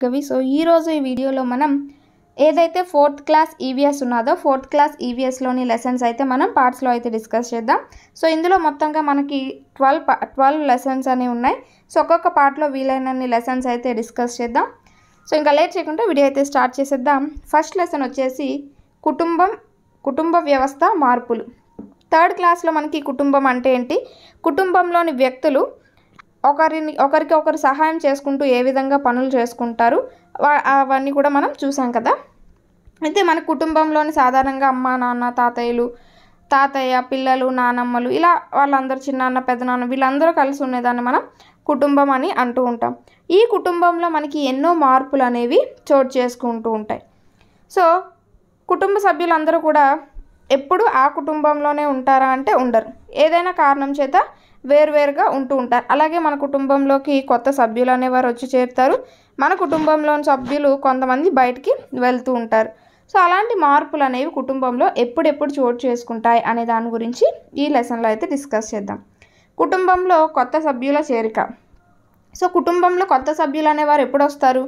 గవి. సో ఈరోజు ఈ వీడియోలో మనం ఏదైతే 4th క్లాస్ ఈవీఎస్ ఉన్నదో 4th క్లాస్ ఈవీఎస్లోని లెసన్స్ అయితే మనం పార్ట్స్లో అయితే డిస్కస్ చేద్దాం. సో ఇందులో మొత్తంగా మనకి 12 లెసన్స్ అనేవి ఉన్నాయి. సో ఒక్కొక్క పార్ట్లో వీలైనన్ని లెసన్స్ అయితే డిస్కస్ చేద్దాం. సో ఇంకా లేట్ చేయకుండా వీడియో అయితే స్టార్ట్ చేసేద్దాం. ఫస్ట్ లెసన్ వచ్చేసి కుటుంబ వ్యవస్థ మార్పులు. 3rd క్లాస్లో మనకి కుటుంబం అంటే ఏంటి, కుటుంబంలోని వ్యక్తులు ఒకరికొకరు సహాయం చేసుకుంటూ ఏ విధంగా పనులు చేసుకుంటారు అవన్నీ కూడా మనం చూసాం కదా. అయితే మన కుటుంబంలోని సాధారణంగా అమ్మ నాన్న తాతయ్య పిల్లలు నానమ్మలు ఇలా వాళ్ళందరూ చిన్నాన్న పెద్దనాన్న వీళ్ళందరూ కలిసి ఉండేదాన్ని మనం కుటుంబం అని అంటూ ఉంటాం. ఈ కుటుంబంలో మనకి ఎన్నో మార్పులు అనేవి చోటు చేసుకుంటూ ఉంటాయి. సో కుటుంబ సభ్యులందరూ కూడా ఎప్పుడు ఆ కుటుంబంలోనే ఉంటారా అంటే ఉండరు, ఏదైనా కారణం చేత వేరువేరుగా ఉంటూ ఉంటారు. అలాగే మన కుటుంబంలోకి కొత్త సభ్యులు అనేవారు వచ్చి చేరుతారు, మన కుటుంబంలోని సభ్యులు కొంతమంది బయటికి వెళ్తూ ఉంటారు. సో అలాంటి మార్పులు అనేవి కుటుంబంలో ఎప్పుడెప్పుడు చోటు చేసుకుంటాయి అనే దాని గురించి ఈ లెసన్లో అయితే డిస్కస్ చేద్దాం. కుటుంబంలో కొత్త సభ్యుల చేరిక. సో కుటుంబంలో కొత్త సభ్యులు అనేవారు ఎప్పుడు వస్తారు,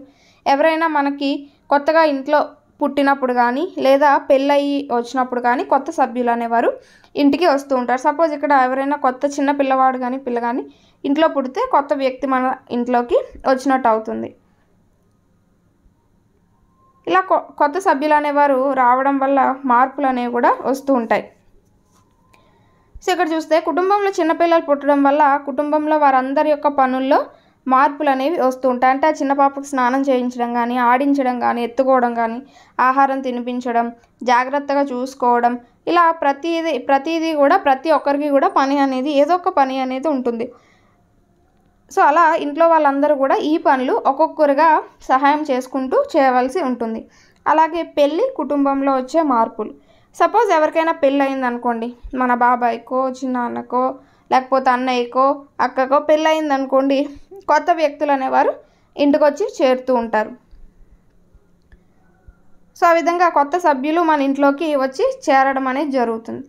ఎవరైనా మనకి కొత్తగా ఇంట్లో పుట్టినప్పుడు కానీ లేదా పెళ్ళయి వచ్చినప్పుడు కానీ కొత్త సభ్యులు అనేవారు ఇంటికి వస్తూ ఉంటారు. సపోజ్ ఇక్కడ ఎవరైనా కొత్త చిన్న పిల్లవాడు కానీ పిల్ల కానీ ఇంట్లో పుడితే కొత్త వ్యక్తి మన ఇంట్లోకి వచ్చినట్టు అవుతుంది. ఇలా కొత్త సభ్యులు అనేవారు రావడం వల్ల మార్పులు అనేవి కూడా వస్తూ ఉంటాయి. సో ఇక్కడ చూస్తే కుటుంబంలో చిన్నపిల్లలు పుట్టడం వల్ల కుటుంబంలో వారందరి యొక్క పనుల్లో మార్పులు అనేవి వస్తూ ఉంటాయి. అంటే ఆ చిన్న పాపకు స్నానం చేయించడం కానీ ఆడించడం కానీ ఎత్తుకోవడం కానీ ఆహారం తినిపించడం జాగ్రత్తగా చూసుకోవడం ఇలా ప్రతిదీ కూడా ప్రతి ఒక్కరికి కూడా పని అనేది ఏదో ఒక పని అనేది ఉంటుంది. సో అలా ఇంట్లో వాళ్ళందరూ కూడా ఈ పనులు ఒక్కొక్కరుగా సహాయం చేసుకుంటూ చేయవలసి ఉంటుంది. అలాగే పెళ్ళి కుటుంబంలో వచ్చే మార్పులు. సపోజ్ ఎవరికైనా పెళ్ళి అయింది అనుకోండి, మన బాబాయ్కో చిన్నాన్నకో లేకపోతే అన్నయ్యకో అక్కకో పెళ్ళి అయింది అనుకోండి, కొత్త వ్యక్తులు అనేవారు ఇంటికి వచ్చి చేరుతూ ఉంటారు. సో ఆ విధంగా కొత్త సభ్యులు మన ఇంట్లోకి వచ్చి చేరడం అనేది జరుగుతుంది.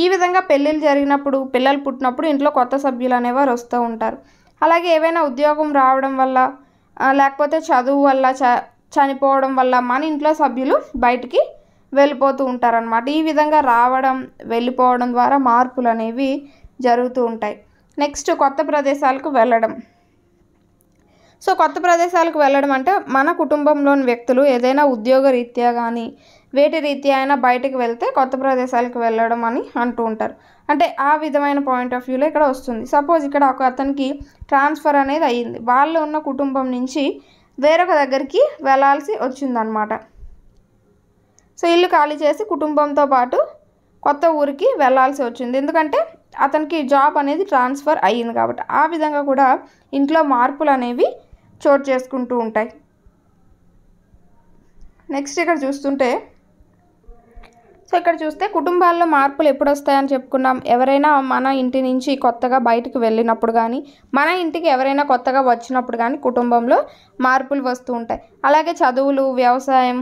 ఈ విధంగా పెళ్ళిళ్ళు జరిగినప్పుడు పిల్లలు పుట్టినప్పుడు ఇంట్లో కొత్త సభ్యులు అనేవారు వస్తూ ఉంటారు. అలాగే ఏవైనా ఉద్యోగం రావడం వల్ల లేకపోతే చదువు వల్ల చనిపోవడం వల్ల మన ఇంట్లో సభ్యులు బయటికి వెళ్ళిపోతూ ఉంటారనమాట. ఈ విధంగా రావడం వెళ్ళిపోవడం ద్వారా మార్పులు అనేవి జరుగుతూ ఉంటాయి. నెక్స్ట్ కొత్త ప్రదేశాలకు వెళ్ళడం. సో కొత్త ప్రదేశాలకు వెళ్ళడం అంటే మన కుటుంబంలోని వ్యక్తులు ఏదైనా ఉద్యోగ రీత్యా కానీ వేటి రీత్యా అయినా బయటకు వెళ్తే కొత్త ప్రదేశాలకు వెళ్ళడం అని అంటూ ఉంటారు. అంటే ఆ విధమైన పాయింట్ ఆఫ్ వ్యూలో ఇక్కడ వస్తుంది. సపోజ్ ఇక్కడ ఒక అతనికి ట్రాన్స్ఫర్ అనేది అయ్యింది, వాళ్ళు ఉన్న కుటుంబం నుంచి వేరొక దగ్గరికి వెళ్ళాల్సి వచ్చిందనమాట. సో ఇల్లు ఖాళీ చేసి కుటుంబంతో పాటు కొత్త ఊరికి వెళ్ళాల్సి వచ్చింది, ఎందుకంటే అతనికి జాబ్ అనేది ట్రాన్స్ఫర్ అయ్యింది కాబట్టి. ఆ విధంగా కూడా ఇంట్లో మార్పులు అనేవి చోటు చేసుకుంటూ ఉంటాయి. నెక్స్ట్ ఇక్కడ చూస్తే కుటుంబాల్లో మార్పులు ఎప్పుడు వస్తాయని చెప్పుకున్నాం. ఎవరైనా మన ఇంటి నుంచి కొత్తగా బయటకు వెళ్ళినప్పుడు కానీ మన ఇంటికి ఎవరైనా కొత్తగా వచ్చినప్పుడు కానీ కుటుంబంలో మార్పులు వస్తూ ఉంటాయి. అలాగే చదువులు వ్యవసాయం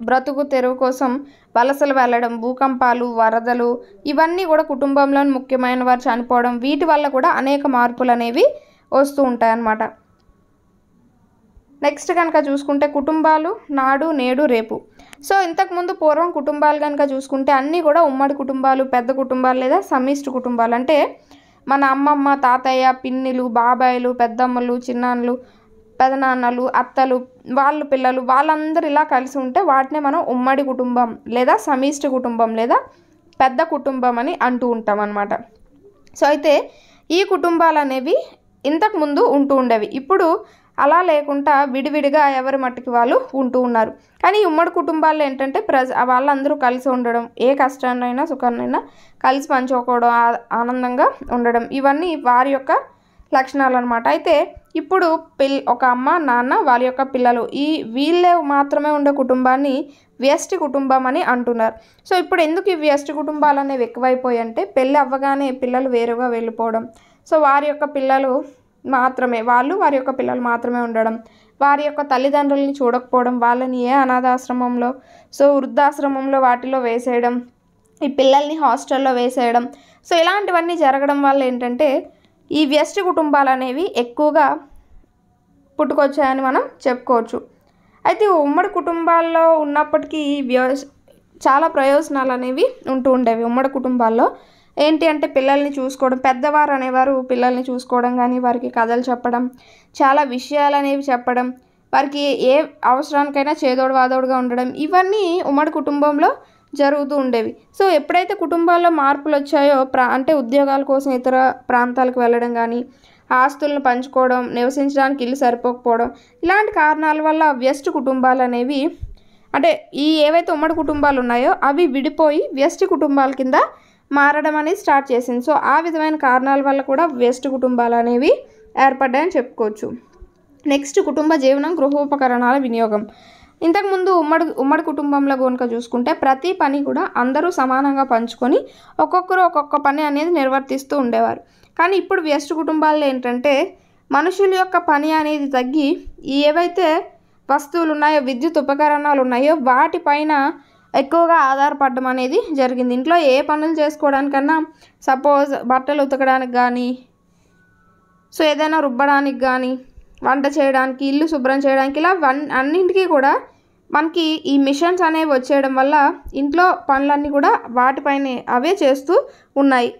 బ్రతుకు తెరువు కోసం వలసలు వెళ్ళడం భూకంపాలు వరదలు ఇవన్నీ కూడా కుటుంబంలోని ముఖ్యమైన వారు చనిపోవడం వీటి వల్ల కూడా అనేక మార్పులు అనేవి వస్తూ ఉంటాయి అన్నమాట. నెక్స్ట్ కనుక చూసుకుంటే కుటుంబాలు నాడు నేడు రేపు. సో ఇంతకుముందు పూర్వం కుటుంబాలు కనుక చూసుకుంటే అన్నీ కూడా ఉమ్మడి కుటుంబాలు పెద్ద కుటుంబాలు లేదా సమిష్టి కుటుంబాలు. అంటే మన అమ్మమ్మ తాతయ్య పిన్నిలు బాబాయిలు పెద్దమ్మలు చిన్నాన్నలు పెదనాన్నలు అత్తలు వాళ్ళ పిల్లలు వాళ్ళందరూ ఇలా కలిసి ఉంటే వాటినే మనం ఉమ్మడి కుటుంబం లేదా సమిష్టి కుటుంబం లేదా పెద్ద కుటుంబం అని అంటూ ఉంటాం అన్నమాట. సో అయితే ఈ కుటుంబాలు అనేవి ఇంతకుముందు ఉంటూ ఉండేవి, ఇప్పుడు అలా లేకుండా విడివిడిగా ఎవరి మట్టుకి వాళ్ళు ఉంటూ ఉన్నారు. కానీ ఉమ్మడి కుటుంబాల్లో ఏంటంటే వాళ్ళందరూ కలిసి ఉండడం ఏ కష్టాన్నైనా సుఖాన్నైనా కలిసి పంచుకోవడం ఆనందంగా ఉండడం ఇవన్నీ వారి యొక్క లక్షణాలు అనమాట. అయితే ఇప్పుడు ఒక అమ్మ నాన్న వాళ్ళ యొక్క పిల్లలు వీళ్ళే మాత్రమే ఉండే కుటుంబాన్ని వ్యష్టి కుటుంబం అని అంటున్నారు. సో ఇప్పుడు ఎందుకు ఈ వ్యష్టి కుటుంబాలు అనేవి ఎక్కువైపోయాయి అంటే పెళ్ళి అవ్వగానే పిల్లలు వేరుగా వెళ్ళిపోవడం, సో వారి యొక్క పిల్లలు వారి యొక్క పిల్లలు మాత్రమే ఉండడం, వారి యొక్క తల్లిదండ్రులని చూడకపోవడం, వాళ్ళని ఏ అనాథాశ్రమంలో సో వృద్ధాశ్రమంలో వాటిలో వేసేయడం, ఈ పిల్లల్ని హాస్టల్లో వేసేయడం. సో ఇలాంటివన్నీ జరగడం వల్ల ఏంటంటే ఈ వ్యష్టి కుటుంబాలు అనేవి ఎక్కువగా పుట్టుకొచ్చాయని మనం చెప్పుకోవచ్చు. అయితే ఉమ్మడి కుటుంబాల్లో ఉన్నప్పటికీ చాలా ప్రయోజనాలు అనేవి ఉంటూ ఉండేవి. ఉమ్మడి కుటుంబాల్లో ఏంటి అంటే పిల్లల్ని చూసుకోవడం, పెద్దవారు అనేవారు పిల్లల్ని చూసుకోవడం కానీ, వారికి కథలు చెప్పడం, చాలా విషయాలు అనేవి చెప్పడం, వారికి ఏ అవసరానికైనా చేదోడు వాదోడుగా ఉండడం, ఇవన్నీ ఉమ్మడి కుటుంబంలో జరుగుతూ ఉండేవి. సో ఎప్పుడైతే కుటుంబాల్లో మార్పులు వచ్చాయో అంటే ఉద్యోగాల కోసం ఇతర ప్రాంతాలకు వెళ్ళడం కానీ, ఆస్తులను పంచుకోవడం, నివసించడానికి ఇల్లు సరిపోకపోవడం, ఇలాంటి కారణాల వల్ల వ్యష్టి కుటుంబాలు అనేవి అంటే ఏవైతే ఉమ్మడి కుటుంబాలు ఉన్నాయో అవి విడిపోయి వ్యష్టి కుటుంబాల కింద మారడం అనేది స్టార్ట్ చేసింది. సో ఆ విధమైన కారణాల వల్ల కూడా వ్యష్టి కుటుంబాలు అనేవి ఏర్పడ్డాయని చెప్పుకోవచ్చు. నెక్స్ట్ కుటుంబ జీవనం, గృహోపకరణాల వినియోగం. ఇంతకుముందు ఉమ్మడి కుటుంబంలో కనుక చూసుకుంటే ప్రతి పని కూడా అందరూ సమానంగా పంచుకొని ఒక్కొక్కరు ఒక్కొక్క పని అనేది నిర్వర్తిస్తూ ఉండేవారు. కానీ ఇప్పుడు వ్యష్టి కుటుంబాల్లో ఏంటంటే మనుషుల యొక్క పని అనేది తగ్గి ఏవైతే వస్తువులు ఉన్నాయో, విద్యుత్ ఉపకరణాలు ఉన్నాయో వాటిపైన ఎక్కువగా ఆధారపడడం అనేది జరిగింది. ఇంట్లో ఏ పనులు చేసుకోవడానికన్నా, సపోజ్ బట్టలు ఉతకడానికి కానీ, సో ఏదైనా రుబ్బడానికి కానీ, వంట చేయడానికి, ఇల్లు శుభ్రం చేయడానికి, ఇలా అన్నింటికీ కూడా మనకి ఈ మిషన్స్ అనేవి వచ్చేయడం వల్ల ఇంట్లో పనులన్నీ కూడా వాటిపైనే అవే చేస్తూ ఉన్నాయి.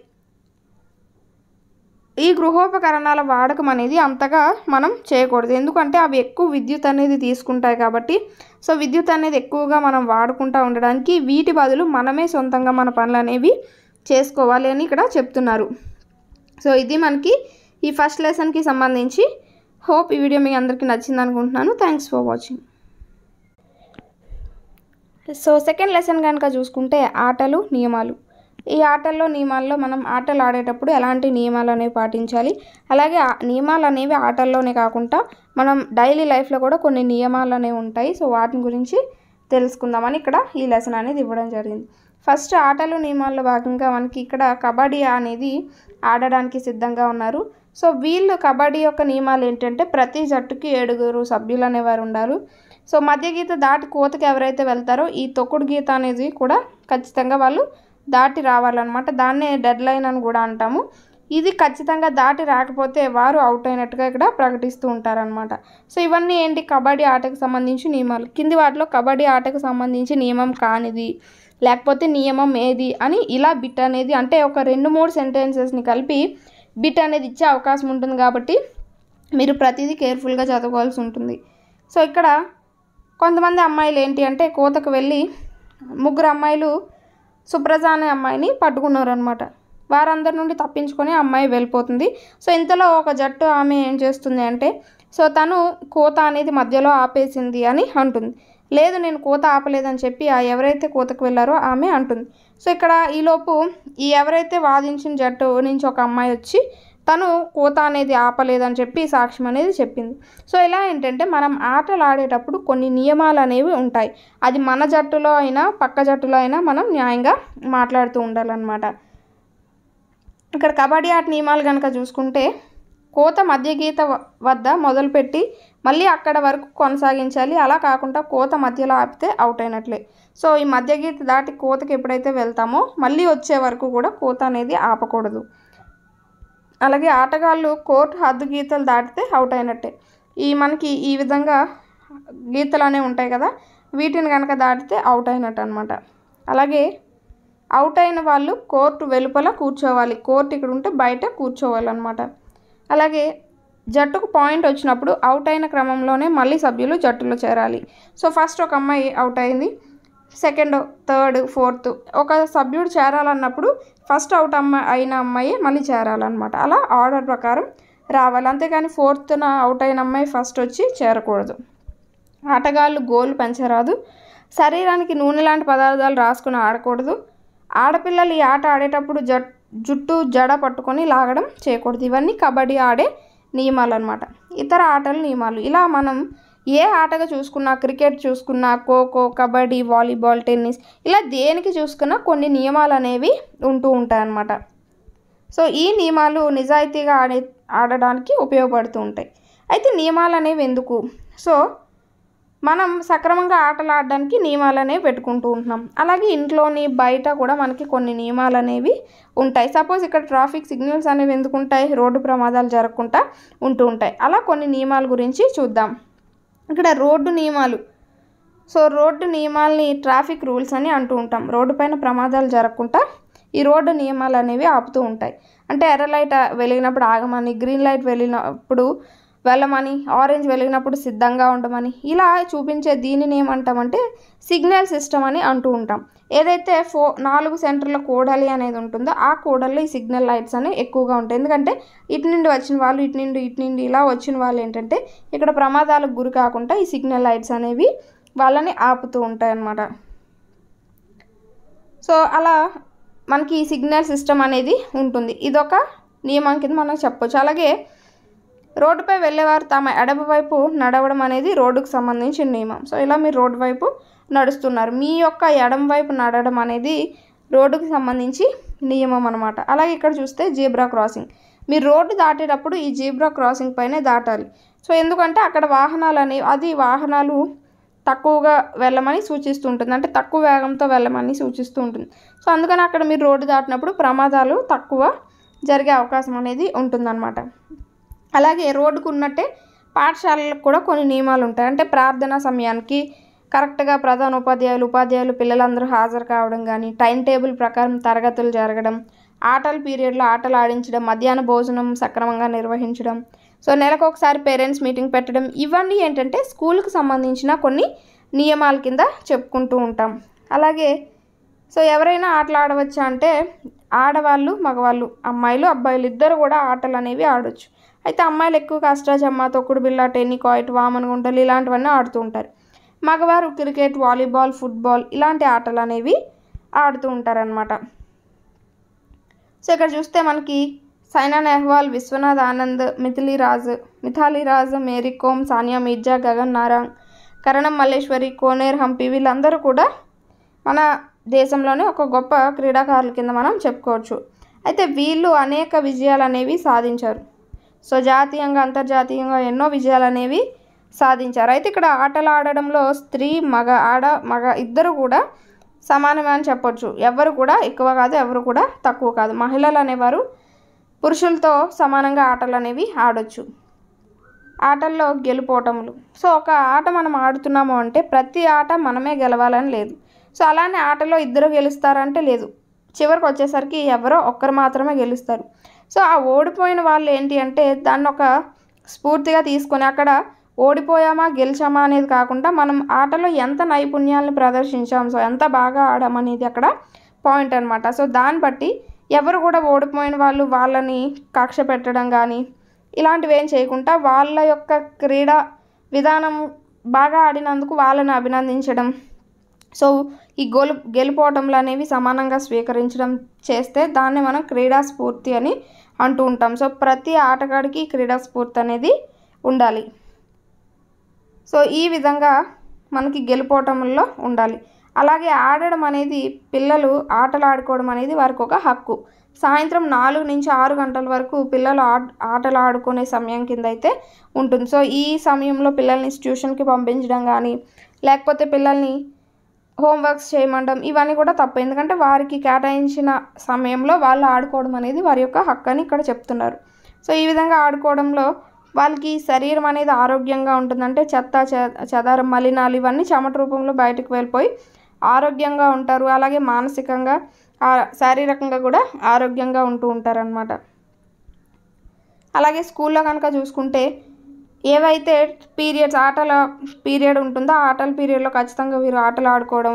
ఈ గృహోపకరణాల వాడకం అనేది అంతగా మనం చేయకూడదు, ఎందుకంటే అవి ఎక్కువ విద్యుత్ అనేది తీసుకుంటాయి కాబట్టి. సో విద్యుత్ అనేది ఎక్కువగా మనం వాడుకుంటూ ఉండడానికి వీటి బదులు మనమే సొంతంగా మన పనులు అనేవి చేసుకోవాలి అని ఇక్కడ చెప్తున్నారు. సో ఇది మనకి ఈ ఫస్ట్ లెసన్కి సంబంధించి. హోప్ ఈ వీడియో మీ అందరికీ నచ్చింది అనుకుంటున్నాను. Thanks for watching. So second lesson కనుక చూసుకుంటే ఆటలు, నియమాలు. ఈ ఆటల్లో నియమాల్లో మనం ఆటలు ఆడేటప్పుడు ఎలాంటి నియమాలు అనేవి పాటించాలి, అలాగే నియమాలు అనేవి ఆటల్లోనే కాకుండా మనం డైలీ లైఫ్లో కూడా కొన్ని నియమాలు అనేవి ఉంటాయి. సో వాటిని గురించి తెలుసుకుందామని ఇక్కడ ఈ లెసన్ అనేది ఇవ్వడం జరిగింది. ఫస్ట్ ఆటలు నియమాల్లో భాగంగా మనకి ఇక్కడ కబడ్డీ అనేది ఆడడానికి సిద్ధంగా ఉన్నారు. సో వీళ్ళు కబడ్డీ యొక్క నియమాలు ఏంటంటే ప్రతి జట్టుకి 7 సభ్యులు అనేవారు ఉండాలి. సో మధ్య గీత దాటి కోతకి ఎవరైతే వెళ్తారో ఈ తొక్కుడు గీత అనేది కూడా ఖచ్చితంగా వాళ్ళు దాటి రావాలన్నమాట. దాన్నే డెడ్ లైన్ అని కూడా అంటాము. ఇది ఖచ్చితంగా దాటి రాకపోతే వారు అవుట్ అయినట్టుగా ఇక్కడ ప్రకటిస్తూ ఉంటారనమాట. సో ఇవన్నీ ఏంటి, కబడ్డీ ఆటకు సంబంధించి నియమాలు. కింది వాటిలో కబడ్డీ ఆటకు సంబంధించి నియమం కానిది లేకపోతే నియమం ఏది అని ఇలా బిట్ అనేది అంటే ఒక 2-3 సెంటెన్సెస్ని కలిపి బిట్ అనేది ఇచ్చే అవకాశం ఉంటుంది కాబట్టి మీరు ప్రతిదీ కేర్ఫుల్గా చదవాల్సి ఉంటుంది. సో ఇక్కడ కొంతమంది అమ్మాయిలు ఏంటి అంటే కోతకు వెళ్ళి 3 అమ్మాయిలు సుప్రజ అనే అమ్మాయిని పట్టుకున్నారు అనమాట. వారందరి నుండి తప్పించుకొని అమ్మాయి వెళ్ళిపోతుంది. సో ఇంతలో ఒక జట్టు ఆమె ఏం చేస్తుంది అంటే సో తను కోత అనేది మధ్యలో ఆపేసింది అని అంటుంది. లేదు నేను కోత ఆపలేదని చెప్పి ఎవరైతే కోతకు వెళ్ళారో ఆమె అంటుంది. సో ఇక్కడ ఈలోపు ఎవరైతే వాదించిన జట్టు నుంచి ఒక అమ్మాయి వచ్చి తను కోత అనేది ఆపలేదని చెప్పి సాక్ష్యం అనేది చెప్పింది. సో ఇలా ఏంటంటే మనం ఆటలు ఆడేటప్పుడు కొన్ని నియమాలు అనేవి ఉంటాయి. అది మన జట్టులో అయినా పక్క జట్టులో అయినా మనం న్యాయంగా మాట్లాడుతూ ఉండాలన్నమాట. ఇక్కడ కబడ్డీ ఆట నియమాలు కనుక చూసుకుంటే కోత మధ్య గీత వద్ద మొదలుపెట్టి మళ్ళీ అక్కడ వరకు కొనసాగించాలి. అలా కాకుండా కోత మధ్యలో ఆపితే అవుట్ అయినట్లే. సో ఈ మధ్య గీత దాటి కోతకి ఎప్పుడైతే వెళ్తామో మళ్ళీ వచ్చే వరకు కూడా కోత అనేది ఆపకూడదు. అలాగే ఆటగాళ్ళు కోర్టు హద్దు గీతలు దాటితే అవుట్ అయినట్టే. మనకి ఈ విధంగా గీతలు అనేవి ఉంటాయి కదా, వీటిని కనుక దాటితే అవుట్ అయినట్టు అనమాట. అలాగే అవుట్ అయిన వాళ్ళు కోర్టు వెలుపల కూర్చోవాలి. కోర్టు ఇక్కడ ఉంటే బయట కూర్చోవాలన్నమాట. అలాగే జట్టుకు పాయింట్ వచ్చినప్పుడు అవుట్ అయిన క్రమంలోనే మళ్ళీ సభ్యులు జట్టులో చేరాలి. సో ఫస్ట్ ఒక అమ్మాయి అవుట్ అయింది, సెకండ్, థర్డ్, ఫోర్త్ ఒక సభ్యుడు చేరాలన్నప్పుడు ఫస్ట్ అయిన అమ్మాయి మళ్ళీ చేరాలన్నమాట. అలా ఆర్డర్ ప్రకారం రావాలి. అంతేకాని ఫోర్త్న అవుట్ అయిన అమ్మాయి ఫస్ట్ వచ్చి చేరకూడదు. ఆటగాళ్ళు గోల్ పెంచరాదు. శరీరానికి నూనె లాంటి పదార్థాలు రాసుకుని ఆడకూడదు. ఆడపిల్లలు ఈ ఆట ఆడేటప్పుడు జుట్టు జడ పట్టుకొని లాగడం చేయకూడదు. ఇవన్నీ కబడ్డీ ఆడే నియమాలు అనమాట. ఇతర ఆటల నియమాలు ఇలా మనం ఏ ఆటగా చూసుకున్నా, క్రికెట్ చూసుకున్నా, ఖోఖో, కబడ్డీ, వాలీబాల్, టెన్నిస్ ఇలా దేనికి చూసుకున్నా కొన్ని నియమాలు అనేవి ఉంటూ ఉంటాయన్నమాట. సో ఈ నియమాలు నిజాయితీగా ఆడడానికి ఉపయోగపడుతూ ఉంటాయి. అయితే నియమాలు అనేవి ఎందుకు? సో మనం సక్రమంగా ఆటలు ఆడడానికి నియమాలు అనేవి పెట్టుకుంటూ ఉంటున్నాం. అలాగే ఇంట్లోని బయట కూడా మనకి కొన్ని నియమాలు అనేవి ఉంటాయి. సపోజ్ ఇక్కడ ట్రాఫిక్ సిగ్నల్స్ అనేవి ఎందుకు ఉంటాయి? రోడ్డు ప్రమాదాలు జరగకుండా ఉంటూ ఉంటాయి. అలా కొన్ని నియమాల గురించి చూద్దాం. ఇక్కడ రోడ్డు నియమాలు. సో రోడ్డు నియమాలని ట్రాఫిక్ రూల్స్ అని అంటూ ఉంటాం. రోడ్డు పైన ప్రమాదాలు జరగకుండా ఈ రోడ్డు నియమాలు అనేవి ఆపుతూ ఉంటాయి. అంటే ఎర్ర లైట్ వెలిగినప్పుడు ఆగమని, గ్రీన్ లైట్ వెళ్ళినప్పుడు వెళ్ళమని, ఆరెంజ్ వెలిగినప్పుడు సిద్ధంగా ఉండమని, ఇలా చూపించే దీనిని ఏమంటామంటే సిగ్నల్ సిస్టమ్ అని అంటూ ఉంటాం. ఏదైతే 4 సెంటర్ల కూడలి అనేది ఉంటుందో ఆ కూడల్లో ఈ సిగ్నల్ లైట్స్ అనేవి ఎక్కువగా ఉంటాయి. ఎందుకంటే ఇటు నుండి వచ్చిన వాళ్ళు ఇటు నుండి ఇలా వచ్చిన వాళ్ళు ఏంటంటే ఇక్కడ ప్రమాదాలకు గురి కాకుండా ఈ సిగ్నల్ లైట్స్ అనేవి వాళ్ళని ఆపుతూ ఉంటాయి అన్నమాట. సో అలా మనకి ఈ సిగ్నల్ సిస్టమ్ అనేది ఉంటుంది. ఇదొక నియమం కింద మనం చెప్పొచ్చు. అలాగే రోడ్డుపై వెళ్ళేవారు తమ ఎడమ వైపు నడవడం అనేది రోడ్డుకు సంబంధించిన నియమం. సో ఇలా మీరు రోడ్డు వైపు నడుస్తున్నారు, మీ యొక్క ఎడమ వైపు నడవడం అనేది రోడ్డుకు సంబంధించి నియమం అనమాట. అలాగే ఇక్కడ చూస్తే జీబ్రా క్రాసింగ్. మీరు రోడ్డు దాటేటప్పుడు ఈ జీబ్రా క్రాసింగ్ పైనే దాటాలి. సో ఎందుకంటే అక్కడ వాహనాలు తక్కువగా వెళ్ళమని సూచిస్తూ ఉంటుంది, అంటే తక్కువ వేగంతో వెళ్ళమని సూచిస్తూ ఉంటుంది. సో అందుకని అక్కడ మీరు రోడ్డు దాటినప్పుడు ప్రమాదాలు తక్కువ జరిగే అవకాశం అనేది ఉంటుందన్నమాట. అలాగే రోడ్డుకు ఉన్నట్టే పాఠశాలలకు కూడా కొన్ని నియమాలు ఉంటాయి. అంటే ప్రార్థనా సమయానికి కరెక్ట్గా ప్రధాన ఉపాధ్యాయులు పిల్లలందరూ హాజరు కావడం కానీ, టైం టేబుల్ ప్రకారం తరగతులు జరగడం, ఆటల పీరియడ్లో ఆటలు ఆడించడం, మధ్యాహ్న భోజనం సక్రమంగా నిర్వహించడం, సో నెలకు ఒకసారి పేరెంట్స్ మీటింగ్ పెట్టడం, ఇవన్నీ ఏంటంటే స్కూల్కి సంబంధించిన కొన్ని నియమాల కింద చెప్పుకుంటూ ఉంటాం. అలాగే సో ఎవరైనా ఆటలు ఆడవచ్చా అంటే ఆడవాళ్ళు మగవాళ్ళు, అమ్మాయిలు అబ్బాయిలు ఇద్దరు కూడా ఆటలు అనేవి ఆడవచ్చు. అయితే అమ్మాయిలు ఎక్కువగా అష్టాచమ్మా, తొక్కుడు బిళ్ళ, టెన్నికాయిట్, వామన గుంటలు ఇలాంటివన్నీ ఆడుతూ ఉంటారు. మగవారు క్రికెట్, వాలీబాల్, ఫుట్బాల్ ఇలాంటి ఆటలు అనేవి ఆడుతూ ఉంటారనమాట. సో ఇక్కడ చూస్తే మనకి సైనా నెహ్వాల్, విశ్వనాథ్ ఆనంద్, మిథాలీ రాజ్, మేరీ కోమ్, సానియా మీర్జా, గగన్ నారాంగ్, కరణం మల్లేశ్వరి, కోనేర్ హంపి వీళ్ళందరూ కూడా మన దేశంలోనే ఒక గొప్ప క్రీడాకారుల కింద మనం చెప్పుకోవచ్చు. అయితే వీళ్ళు అనేక విజయాలు అనేవి సాధించారు. సో జాతీయంగా అంతర్జాతీయంగా ఎన్నో విజయాలు అనేవి సాధించారు. అయితే ఇక్కడ ఆటలు ఆడడంలో స్త్రీ మగ ఇద్దరు కూడా సమానమే అని చెప్పొచ్చు. ఎవరు కూడా ఎక్కువ కాదు, ఎవరు కూడా తక్కువ కాదు. మహిళలు అనేవారు పురుషులతో సమానంగా ఆటలు అనేవి ఆడొచ్చు. ఆటల్లో గెలుపోటములు. సో ఒక ఆట మనం ఆడుతున్నాము అంటే ప్రతి ఆట మనమే గెలవాలని లేదు. సో అలానే ఆటలో ఇద్దరు గెలుస్తారంటే లేదు, చివరికి వచ్చేసరికి ఎవరో ఒక్కరు మాత్రమే గెలుస్తారు. సో ఆ ఓడిపోయిన వాళ్ళు ఏంటి అంటే దాన్ని ఒక స్ఫూర్తిగా తీసుకొని అక్కడ ఓడిపోయామా గెలిచామా అనేది కాకుండా మనం ఆటలో ఎంత నైపుణ్యాలను ప్రదర్శించాం, సో ఎంత బాగా ఆడామనేది అక్కడ పాయింట్ అనమాట. సో దాన్ని బట్టి ఎవరు కూడా ఓడిపోయిన వాళ్ళు వాళ్ళని కక్ష పెట్టడం కానీ ఇలాంటివి ఏం చేయకుండా వాళ్ళ యొక్క క్రీడా విధానం బాగా ఆడినందుకు వాళ్ళని అభినందించడం, సో ఈ గెలుపోవటంలు అనేవి సమానంగా స్వీకరించడం చేస్తే దాన్ని మనం క్రీడా స్ఫూర్తి అని అంటూ ఉంటాం. సో ప్రతి ఆటగాడికి క్రీడా స్ఫూర్తి అనేది ఉండాలి. సో ఈ విధంగా మనకి గెలుపోవటంలో ఉండాలి. అలాగే ఆడడం అనేది పిల్లలు ఆటలు ఆడుకోవడం అనేది వారికి ఒక హక్కు. సాయంత్రం 4 నుంచి 6 గంటల వరకు పిల్లలు ఆటలు ఆడుకునే సమయం కింద అయితే ఉంటుంది. సో ఈ సమయంలో పిల్లల్ని ట్యూషన్కి పంపించడం కానీ లేకపోతే పిల్లల్ని హోంవర్క్స్ చేయమండం ఇవన్నీ కూడా తప్పు. ఎందుకంటే వారికి కేటాయించిన సమయంలో వాళ్ళు ఆడుకోవడం అనేది వారి యొక్క హక్కు అని ఇక్కడ చెప్తున్నారు. సో ఈ విధంగా ఆడుకోవడంలో వాళ్ళకి శరీరం అనేది ఆరోగ్యంగా ఉంటుంది. అంటే చెదారం మలినాలు ఇవన్నీ చెమట రూపంలో బయటకు వెళ్ళిపోయి ఆరోగ్యంగా ఉంటారు. అలాగే మానసికంగా శారీరకంగా కూడా ఆరోగ్యంగా ఉంటూ ఉంటారనమాట. అలాగే స్కూల్లో కనుక చూసుకుంటే ఏవైతే ఆటల పీరియడ్ ఉంటుందో ఆ ఆటల పీరియడ్లో ఖచ్చితంగా వీరు ఆటలు ఆడుకోవడం,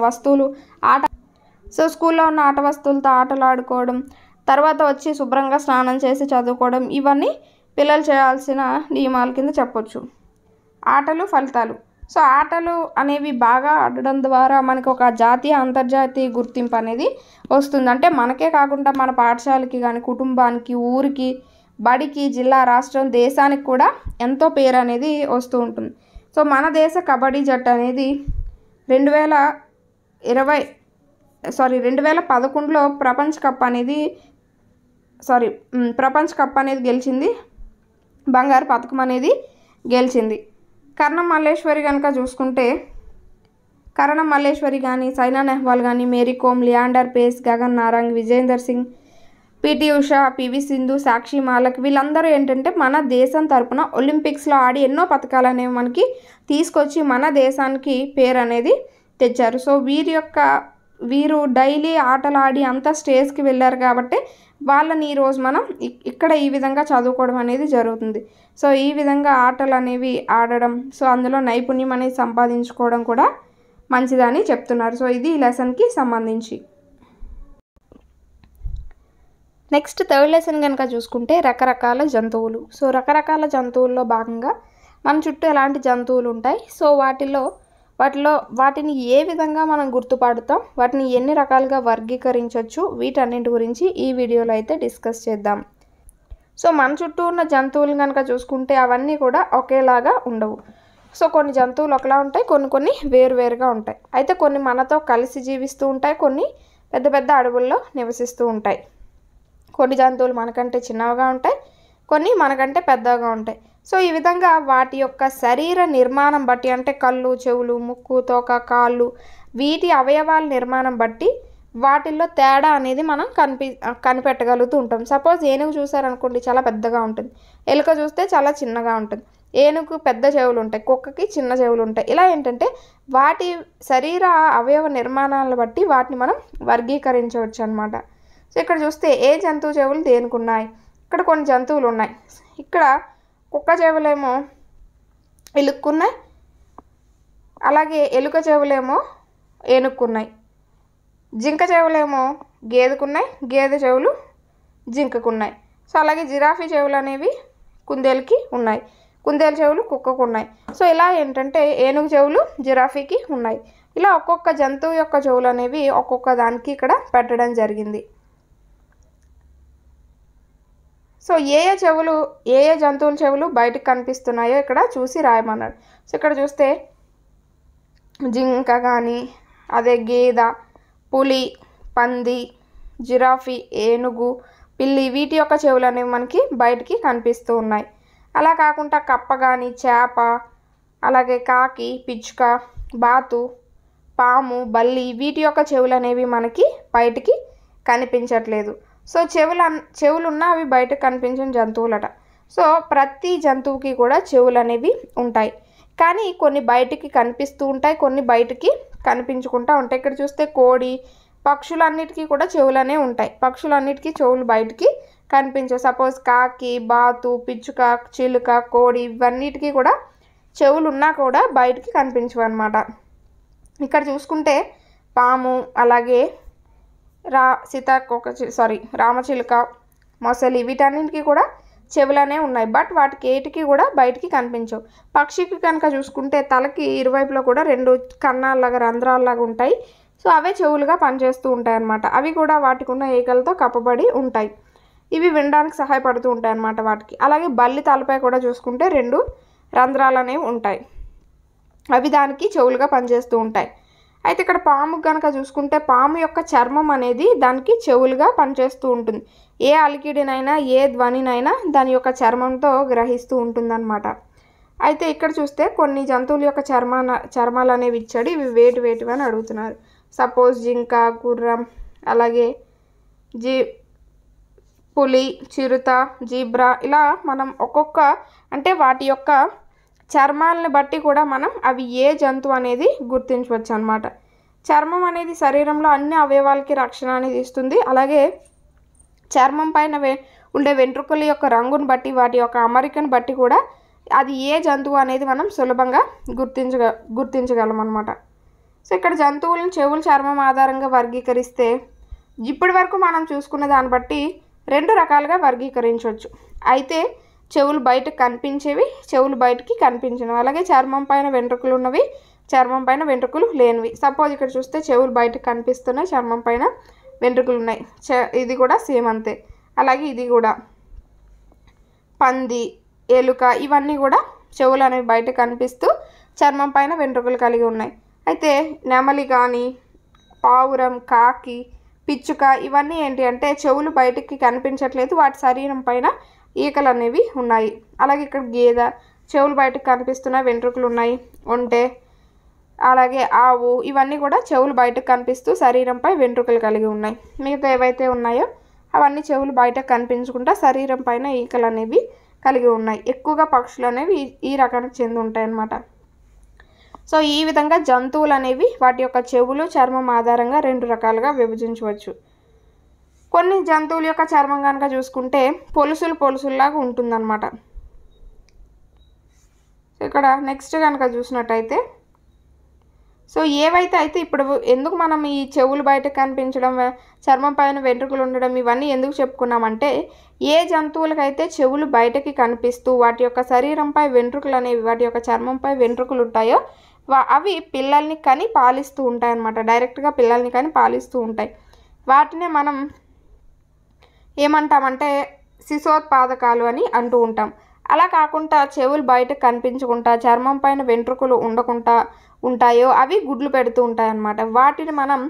సో స్కూల్లో ఉన్న ఆట వస్తువులతో ఆటలు ఆడుకోవడం, తర్వాత వచ్చి శుభ్రంగా స్నానం చేసి చదువుకోవడం ఇవన్నీ పిల్లలు చేయాల్సిన నియమాల కింద చెప్పొచ్చు. ఆటలు ఫలితాలు. సో ఆటలు అనేవి బాగా ఆడడం ద్వారా మనకు ఒక జాతీయ అంతర్జాతీయ గుర్తింపు అనేది వస్తుంది. అంటే మనకే కాకుండా మన పాఠశాలకి కానీ కుటుంబానికి, ఊరికి, బడికి, జిల్లా, రాష్ట్రం, దేశానికి కూడా ఎంతో పేరు అనేది వస్తూ ఉంటుంది. సో మన దేశ కబడ్డీ జట్టు అనేది 2011లో ప్రపంచ కప్ అనేది గెలిచింది, బంగారు పథకం అనేది గెలిచింది. కరణం మల్లేశ్వరి కనుక చూసుకుంటే కరణం మల్లేశ్వరి కానీ, సైనా నెహ్వాల్ కానీ, మేరీ కోమ్, లియాండర్ పేస్, గగన్ నారంగ్, విజేందర్ సింగ్, పిటి ఉషా, పివి సింధు, సాక్షి మాలక్ వీళ్ళందరూ ఏంటంటే మన దేశం తరపున ఒలింపిక్స్లో ఆడి ఎన్నో పథకాలు అనేవి మనకి తీసుకొచ్చి మన దేశానికి పేరు అనేది తెచ్చారు. సో వీరు డైలీ ఆటలు ఆడి అంత స్టేజ్కి వెళ్ళారు కాబట్టి వాళ్ళని ఈరోజు మనం ఇక్కడ ఈ విధంగా చదువుకోవడం అనేది జరుగుతుంది. సో ఈ విధంగా ఆటలు అనేవి ఆడడం, సో అందులో నైపుణ్యం అనేది సంపాదించుకోవడం కూడా మంచిదని చెప్తున్నారు. సో ఇది ఈ లెసన్కి సంబంధించి. నెక్స్ట్ థర్డ్ లెసన్ కనుక చూసుకుంటే రకరకాల జంతువులు. సో రకరకాల జంతువుల్లో భాగంగా మన చుట్టూ ఎలాంటి జంతువులు ఉంటాయి, సో వాటిని ఏ విధంగా మనం గుర్తుపడతాం, వాటిని ఎన్ని రకాలుగా వర్గీకరించవచ్చు, వీటన్నింటి గురించి ఈ వీడియోలో అయితే డిస్కస్ చేద్దాం. సో మన చుట్టూ ఉన్న జంతువులు కనుక చూసుకుంటే అవన్నీ కూడా ఒకేలాగా ఉండవు. సో కొన్ని జంతువులు ఒకలా ఉంటాయి, కొన్ని వేరువేరుగా ఉంటాయి. అయితే కొన్ని మనతో కలిసి జీవిస్తూ ఉంటాయి, కొన్ని పెద్ద పెద్ద అడవుల్లో నివసిస్తూ ఉంటాయి. కొన్ని జంతువులు మనకంటే చిన్నవిగా ఉంటాయి, కొన్ని మనకంటే పెద్దగా ఉంటాయి. సో ఈ విధంగా వాటి యొక్క శరీర నిర్మాణం బట్టి, అంటే కళ్ళు, చెవులు, ముక్కు, తోక, కాళ్ళు, వీటి అవయవాల నిర్మాణం బట్టి వాటిల్లో తేడా అనేది మనం కనిపెట్టగలుగుతూ ఉంటాం. సపోజ్ ఏనుగు చూసారనుకోండి, చాలా పెద్దగా ఉంటుంది. ఎలుక చూస్తే చాలా చిన్నగా ఉంటుంది. ఏనుగు పెద్ద చెవులు ఉంటాయి, కుక్కకి చిన్న చెవులు ఉంటాయి. ఇలా ఏంటంటే వాటి శరీర అవయవ నిర్మాణాలను బట్టి వాటిని మనం వర్గీకరించవచ్చు అన్నమాట. సో ఇక్కడ చూస్తే ఏ జంతువు చెవులు దేనికి ఉన్నాయి, ఇక్కడ కొన్ని జంతువులు ఉన్నాయి. ఇక్కడ కుక్క చెవులేమో ఎలుక్కున్నాయి, అలాగే ఎలుక చెవులేమో ఏనుక్కున్నాయి. జింక చెవులేమో గేదెకున్నాయి, గేదె చెవులు జింకకున్నాయి. సో అలాగే జిరాఫీ చెవులు అనేవి కుందేలుకి ఉన్నాయి, కుందేలు చెవులు కుక్కకు ఉన్నాయి. సో ఇలా ఏంటంటే ఏనుగు చెవులు జిరాఫీకి ఉన్నాయి. ఇలా ఒక్కొక్క జంతువు యొక్క చెవులు అనేవి ఒక్కొక్క దానికి ఇక్కడ పెట్టడం జరిగింది. సో ఏ ఏ జంతువుల చెవులు బయటకు కనిపిస్తున్నాయో ఇక్కడ చూసి రాయమన్నాడు. సో ఇక్కడ చూస్తే జింక కానీ, అదే గేదె, పులి, పంది, జిరాఫీ, ఏనుగు, పిల్లి, వీటి యొక్క చెవులు అనేవి మనకి బయటికి కనిపిస్తూ ఉన్నాయి. అలా కాకుండా కప్ప కానీ, చేప, అలాగే కాకి, పిచ్చుక, బాతు, పాము, బల్లి, వీటి యొక్క చెవులు అనేవి మనకి బయటికి కనిపించట్లేదు. సో చెవులున్నా అవి బయటకు కనిపించిన జంతువులట. సో ప్రతి జంతువుకి కూడా చెవులు అనేవి ఉంటాయి, కానీ కొన్ని బయటికి కనిపిస్తూ ఉంటాయి, కొన్ని బయటికి కనిపించకుండా ఉంటాయి. ఇక్కడ చూస్తే కోడి, పక్షులన్నిటికీ కూడా చెవులు అనేవి ఉంటాయి. పక్షులన్నిటికీ చెవులు బయటికి కనిపించవు. సపోజ్ కాకి, బాతు, పిచ్చుక, చిలుక, కోడి, ఇవన్నిటికీ కూడా చెవులు ఉన్నా కూడా బయటికి కనిపించవు అన్నమాట. ఇక్కడ చూసుకుంటే పాము, అలాగే రామచిలుక, మొసలి, వీటన్నింటికి కూడా చెవులనే ఉన్నాయి, బట్ వాటికి ఏటికి కూడా బయటికి కనిపించవు. పక్షికి కనుక చూసుకుంటే తలకి ఇరువైపులో కూడా 2 కన్నాల్లాగా, రంధ్రాల్లాగా ఉంటాయి. సో అవే చెవులుగా పనిచేస్తూ ఉంటాయి అన్నమాట. అవి కూడా వాటికి ఉన్న ఈకలతో కప్పబడి ఉంటాయి. ఇవి వినడానికి సహాయపడుతూ ఉంటాయి అన్నమాట వాటికి. అలాగే బల్లి తలపై కూడా చూసుకుంటే 2 రంధ్రాలు అనేవి ఉంటాయి, అవి దానికి చెవులుగా పనిచేస్తూ ఉంటాయి. అయితే ఇక్కడ పాము కనుక చూసుకుంటే పాము యొక్క చర్మం అనేది దానికి చెవులుగా పనిచేస్తూ ఉంటుంది. ఏ అలికిడినైనా, ఏ ధ్వనినైనా దాని యొక్క చర్మంతో గ్రహిస్తూ ఉంటుందన్నమాట. అయితే ఇక్కడ చూస్తే కొన్ని జంతువుల యొక్క చర్మాలు అనేవి ఇచ్చాడు, ఇవి వేటివి అని అడుగుతున్నారు. సపోజ్ జింక, గుర్రం, అలాగే పులి, చిరుత, జీబ్రా, ఇలా మనం అంటే వాటి యొక్క చర్మాలను బట్టి కూడా మనం అవి ఏ జంతువు అనేది గుర్తించవచ్చు అన్నమాట. చర్మం అనేది శరీరంలో అన్ని అవయవాలకి రక్షణ అనేది ఇస్తుంది. అలాగే చర్మం పైన ఉండే వెంట్రుకల యొక్క రంగును బట్టి, వాటి యొక్క అమరికను బట్టి కూడా అది ఏ జంతువు అనేది మనం సులభంగా గుర్తించగలం అన్నమాట. సో ఇక్కడ జంతువులను చెవుల చర్మం ఆధారంగా వర్గీకరిస్తే ఇప్పటి వరకు మనం చూసుకున్న దాన్ని బట్టి 2 రకాలుగా వర్గీకరించవచ్చు. అయితే చెవులు బయటకు కనిపించేవి, చెవులు బయటికి కనిపించినవి, అలాగే చర్మం పైన వెంట్రుకలు ఉన్నవి, చర్మం పైన వెంట్రుకలు లేనివి. సపోజ్ ఇక్కడ చూస్తే చెవులు బయటకు కనిపిస్తున్నాయి, చర్మం పైన వెంట్రుకలు ఉన్నాయి, ఇది కూడా సేమ్ అంతే. అలాగే ఇది కూడా పంది, ఎలుక, ఇవన్నీ కూడా చెవులు అనేవి బయటకు కనిపిస్తూ చర్మం పైన వెంట్రుకలు కలిగి ఉన్నాయి. అయితే నెమలి కానీ, పావురం, కాకి, పిచ్చుక, ఇవన్నీ ఏంటి అంటే చెవులు బయటికి కనిపించట్లేదు, వాటి శరీరం పైన ఈకలు అనేవి ఉన్నాయి. అలాగే ఇక్కడ గేదె, చెవులు బయటకు కనిపిస్తున్నాయి, వెంట్రుకలు ఉన్నాయి. ఒంటె, అలాగే ఆవు, ఇవన్నీ కూడా చెవులు బయటకు కనిపిస్తూ శరీరంపై వెంట్రుకలు కలిగి ఉన్నాయి. మిగతా ఏవైతే ఉన్నాయో అవన్నీ చెవులు బయటకు కనిపించకుండా శరీరం పైన ఈకలు అనేవి కలిగి ఉన్నాయి. ఎక్కువగా పక్షులు అనేవి ఈ రకానికి చెంది ఉంటాయి అన్నమాట. సో ఈ విధంగా జంతువులు అనేవి వాటి యొక్క చెవులు, చర్మం ఆధారంగా 2 రకాలుగా విభజించవచ్చు. కొన్ని జంతువుల యొక్క చర్మం కనుక చూసుకుంటే పొలుసుల్లాగా ఉంటుందన్నమాట. ఇక్కడ నెక్స్ట్ కనుక చూసినట్టయితే, సో ఏవైతే అయితే ఇప్పుడు ఎందుకు మనం ఈ చెవులు బయటకు కనిపించడం, చర్మం పైన వెంట్రుకలు ఉండడం ఇవన్నీ ఎందుకు చెప్పుకున్నామంటే, ఏ జంతువులకైతే చెవులు బయటకి కనిపిస్తూ వాటి యొక్క శరీరంపై వెంట్రుకలు అనేవి, వాటి యొక్క చర్మంపై వెంట్రుకలు ఉంటాయో అవి పిల్లల్ని కని పాలిస్తూ ఉంటాయి అన్నమాట. డైరెక్ట్గా పిల్లల్ని కని పాలిస్తూ ఉంటాయి. వాటినే మనం ఏమంటామంటే శిశోత్పాదకాలు అని అంటూ ఉంటాం. అలా కాకుండా చెవులు బయటకు కనిపించకుండా చర్మం పైన వెంట్రుకలు ఉండకుండా ఉంటాయో అవి గుడ్లు పెడుతూ ఉంటాయి అన్నమాట. వాటిని మనం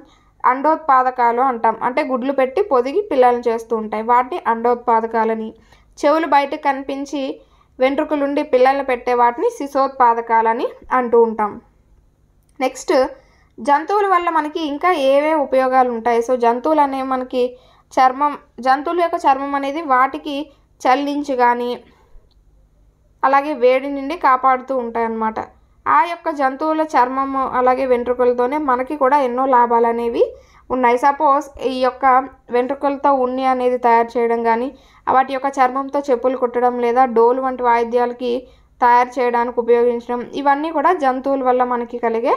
అండోత్పాదకాలు అంటాం. అంటే గుడ్లు పెట్టి పొదిగి పిల్లల్ని చేస్తూ ఉంటాయి. వాటిని అండోత్పాదకాలని. చెవులు బయటకు కనిపించి వెంట్రుకలుండి పిల్లల్ని పెట్టే వాటిని శిశోత్పాదకాలని అంటూ ఉంటాం. నెక్స్ట్, జంతువుల వల్ల మనకి ఇంకా ఏవే ఉపయోగాలు ఉంటాయి. సో జంతువులు అనేవి మనకి జంతువుల యొక్క చర్మం అనేది వాటికి చలి నుంచి కానీ అలాగే వేడి నుండి కాపాడుతూ ఉంటాయి అన్నమాట. ఆ యొక్క జంతువుల చర్మము అలాగే వెంట్రుకలతోనే మనకి కూడా ఎన్నో లాభాలు అనేవి ఉన్నాయి. సపోజ్ ఈ యొక్క వెంట్రుకలతో ఉన్ని అనేది తయారు చేయడం కానీ, వాటి యొక్క చర్మంతో చెప్పులు కుట్టడం లేదా డోలు వంటి వాయిద్యాలకి తయారు చేయడానికి ఉపయోగించడం, ఇవన్నీ కూడా జంతువుల వల్ల మనకి కలిగే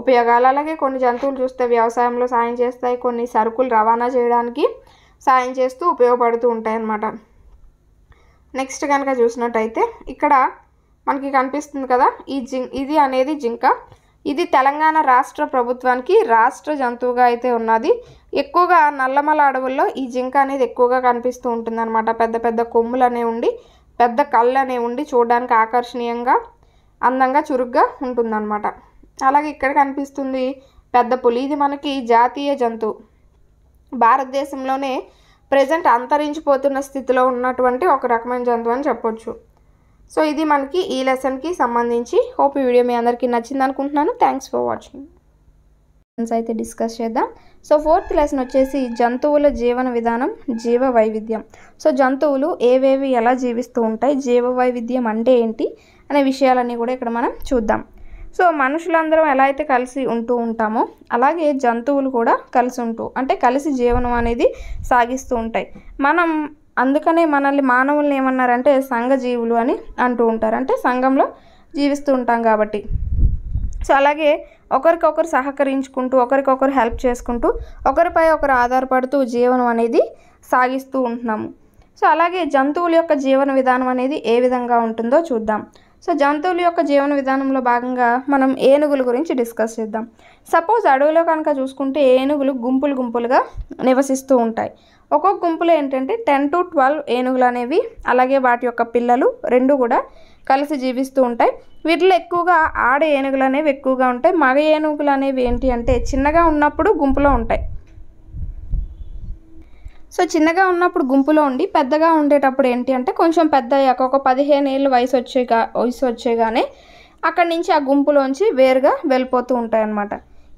ఉపయోగాలు. అలాగే కొన్ని జంతువులు చూస్తే వ్యవసాయంలో సాయం చేస్తాయి, కొన్ని సరుకులు రవాణా చేయడానికి సాయం చేస్తూ ఉపయోగపడుతూ ఉంటాయి అన్నమాట. నెక్స్ట్ కనుక చూసినట్టయితే ఇక్కడ మనకి కనిపిస్తుంది కదా, ఇది అనేది జింక. ఇది తెలంగాణ రాష్ట్ర ప్రభుత్వానికి రాష్ట్ర జంతువుగా అయితే ఉన్నది. ఎక్కువగా నల్లమల అడవుల్లో ఈ జింక అనేది ఎక్కువగా కనిపిస్తూ ఉంటుంది అనమాట. పెద్ద పెద్ద కొమ్ములు అనేవి ఉండి, పెద్ద కళ్ళు అనేవి ఉండి, చూడడానికి ఆకర్షణీయంగా, అందంగా, చురుగ్గా ఉంటుందన్నమాట. అలాగే ఇక్కడ కనిపిస్తుంది పెద్ద పులి. ఇది మనకి జాతీయ జంతువు. భారతదేశంలోనే ప్రజెంట్ అంతరించిపోతున్న స్థితిలో ఉన్నటువంటి ఒక రకమైన జంతువు అని చెప్పొచ్చు. సో ఇది మనకి ఈ లెసన్కి సంబంధించి. హోప్ ఈ వీడియో మీ అందరికీ నచ్చింది అనుకుంటున్నాను. Thanks for watching. అయితే డిస్కస్ చేద్దాం. సో 4th లెసన్ వచ్చేసి జంతువుల జీవన విధానం, జీవ వైవిధ్యం. సో జంతువులు ఏవేవి ఎలా జీవిస్తూ ఉంటాయి, జీవ వైవిధ్యం అంటే ఏంటి అనే విషయాలన్నీ కూడా ఇక్కడ మనం చూద్దాం. సో మనుషులందరం ఎలా అయితే కలిసి ఉంటూ ఉంటామో అలాగే జంతువులు కూడా కలిసి జీవనం అనేది సాగిస్తూ ఉంటాయి. అందుకనే మనల్ని మానవుల్ని ఏమన్నారంటే సంఘజీవులు అని అంటూ ఉంటారు. అంటే సంఘంలో జీవిస్తూ ఉంటాం కాబట్టి. సో అలాగే ఒకరికొకరు సహకరించుకుంటూ, ఒకరికొకరు హెల్ప్ చేసుకుంటూ, ఒకరిపై ఒకరు ఆధారపడుతూ జీవనం అనేది సాగిస్తూ ఉంటున్నాము. సో అలాగే జంతువుల యొక్క జీవన విధానం అనేది ఏ విధంగా ఉంటుందో చూద్దాం. సో జంతువుల యొక్క జీవన విధానంలో భాగంగా మనం ఏనుగుల గురించి డిస్కస్ చేద్దాం. సపోజ్ అడవిలో కనుక చూసుకుంటే ఏనుగులు గుంపులుగా నివసిస్తూ ఉంటాయి. ఒక్కొక్క గుంపులో ఏంటంటే 10 to 12 ఏనుగులు అనేవి, అలాగే వాటి యొక్క పిల్లలు 2 కూడా కలిసి జీవిస్తూ ఉంటాయి. వీటిలో ఎక్కువగా ఆడ ఏనుగులు అనేవి ఎక్కువగా ఉంటాయి. మగ ఏనుగులు అనేవి ఏంటి అంటే చిన్నగా ఉన్నప్పుడు గుంపులో ఉంటాయి. సో చిన్నగా ఉన్నప్పుడు గుంపులో ఉండి పెద్దగా ఉండేటప్పుడు ఏంటి అంటే కొంచెం పెద్ద అయ్యాక ఒక 15 ఏళ్ళ వయసు వచ్చేగానే అక్కడి నుంచి ఆ గుంపులోంచి వేరుగా వెళ్ళిపోతూ ఉంటాయి అన్నమాట.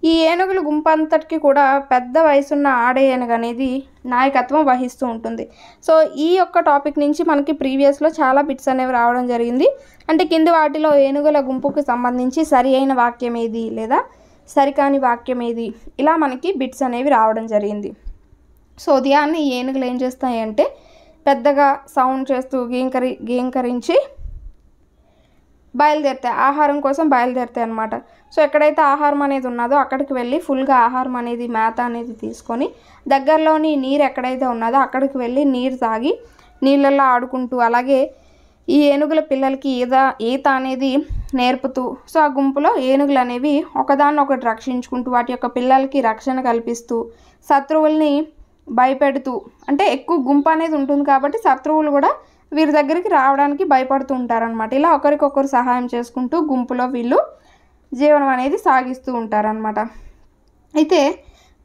ఈ ఏనుగుల గుంపు అంతటికి కూడా పెద్ద వయసున్న ఆడ ఏనుగు అనేది నాయకత్వం వహిస్తూ ఉంటుంది. సో ఈ యొక్క టాపిక్ నుంచి మనకి ప్రీవియస్లో చాలా బిట్స్ అనేవి రావడం జరిగింది. అంటే కింది వాటిలో ఏనుగుల గుంపుకు సంబంధించి సరి అయిన వాక్యం ఏది లేదా సరికాని వాక్యం ఏది, ఇలా మనకి బిట్స్ అనేవి రావడం జరిగింది. సో ఉదయాన్నే ఈ ఏనుగులు ఏం చేస్తాయి అంటే పెద్దగా సౌండ్ చేస్తూ గీంకరించి బయలుదేరుతాయి, ఆహారం కోసం బయలుదేరుతాయి అన్నమాట. సో ఎక్కడైతే ఆహారం అనేది ఉన్నదో అక్కడికి వెళ్ళి ఫుల్గా ఆహారం అనేది, మేత అనేది తీసుకొని దగ్గరలోని నీరు ఎక్కడైతే ఉన్నదో అక్కడికి వెళ్ళి నీరు తాగి నీళ్ళల్లో ఆడుకుంటూ, అలాగే ఈ ఏనుగుల పిల్లలకి ఈత అనేది నేర్పుతూ, సో ఆ గుంపులో ఏనుగులు అనేవి ఒకదాన్నొకటి రక్షించుకుంటూ వాటి యొక్క పిల్లలకి రక్షణ కల్పిస్తూ, శత్రువుల్ని భయపెడుతూ, అంటే ఎక్కువ గుంపు అనేది ఉంటుంది కాబట్టి శత్రువులు కూడా వీరి దగ్గరికి రావడానికి భయపడుతూ ఉంటారనమాట. ఇలా ఒకరికొకరు సహాయం చేసుకుంటూ గుంపులో వీళ్ళు జీవనం అనేది సాగిస్తూ ఉంటారనమాట. అయితే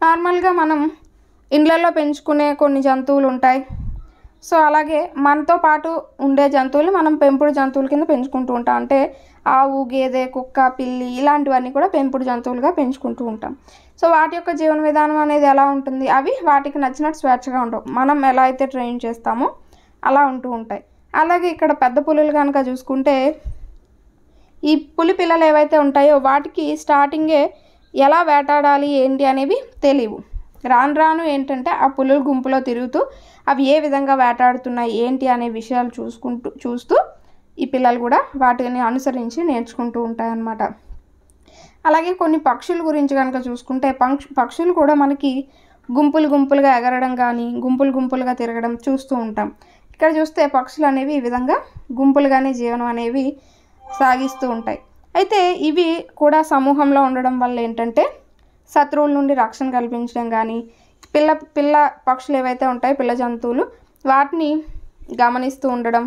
నార్మల్గా మనం ఇండ్లలో పెంచుకునే కొన్ని జంతువులు ఉంటాయి. సో అలాగే మనతో పాటు ఉండే జంతువులు మనం పెంపుడు జంతువుల కింద పెంచుకుంటూ ఉంటాం. అంటే ఆవు, గేదె, కుక్క, పిల్లి ఇలాంటివన్నీ కూడా పెంపుడు జంతువులుగా పెంచుకుంటూ ఉంటాం. సో వాటి యొక్క జీవన విధానం అనేది ఎలా ఉంటుంది, అవి వాటికి నచ్చినట్టు స్వేచ్ఛగా ఉండవు. మనం ఎలా అయితే ట్రైన్ చేస్తామో అలా ఉంటూ ఉంటాయి. అలాగే ఇక్కడ పెద్ద పులులు కనుక చూసుకుంటే ఈ పులి పిల్లలు ఏవైతే ఉంటాయో వాటికి స్టార్టింగే ఎలా వేటాడాలి ఏంటి అనేవి తెలియవు. రాను రాను ఏంటంటే ఆ పులుల గుంపులో తిరుగుతూ అవి ఏ విధంగా వేటాడుతున్నాయి ఏంటి అనే విషయాలు చూస్తూ ఈ పిల్లలు కూడా వాటిని అనుసరించి నేర్చుకుంటూ ఉంటాయన్నమాట. అలాగే కొన్ని పక్షుల గురించి కనుక చూసుకుంటే పక్షులు కూడా మనకి గుంపులుగా ఎగరడం కానీ గుంపులుగా తిరగడం చూస్తూ ఉంటాం. ఇక్కడ చూస్తే పక్షులు అనేవి ఈ విధంగా గుంపులుగానే జీవనం అనేవి సాగిస్తూ ఉంటాయి. అయితే ఇవి కూడా సమూహంలో ఉండడం వల్ల ఏంటంటే శత్రువుల నుండి రక్షణ కల్పించడం కానీ పిల్ల పక్షులు ఏవైతే ఉంటాయో పిల్ల జంతువులు వాటిని గమనిస్తూ ఉండడం,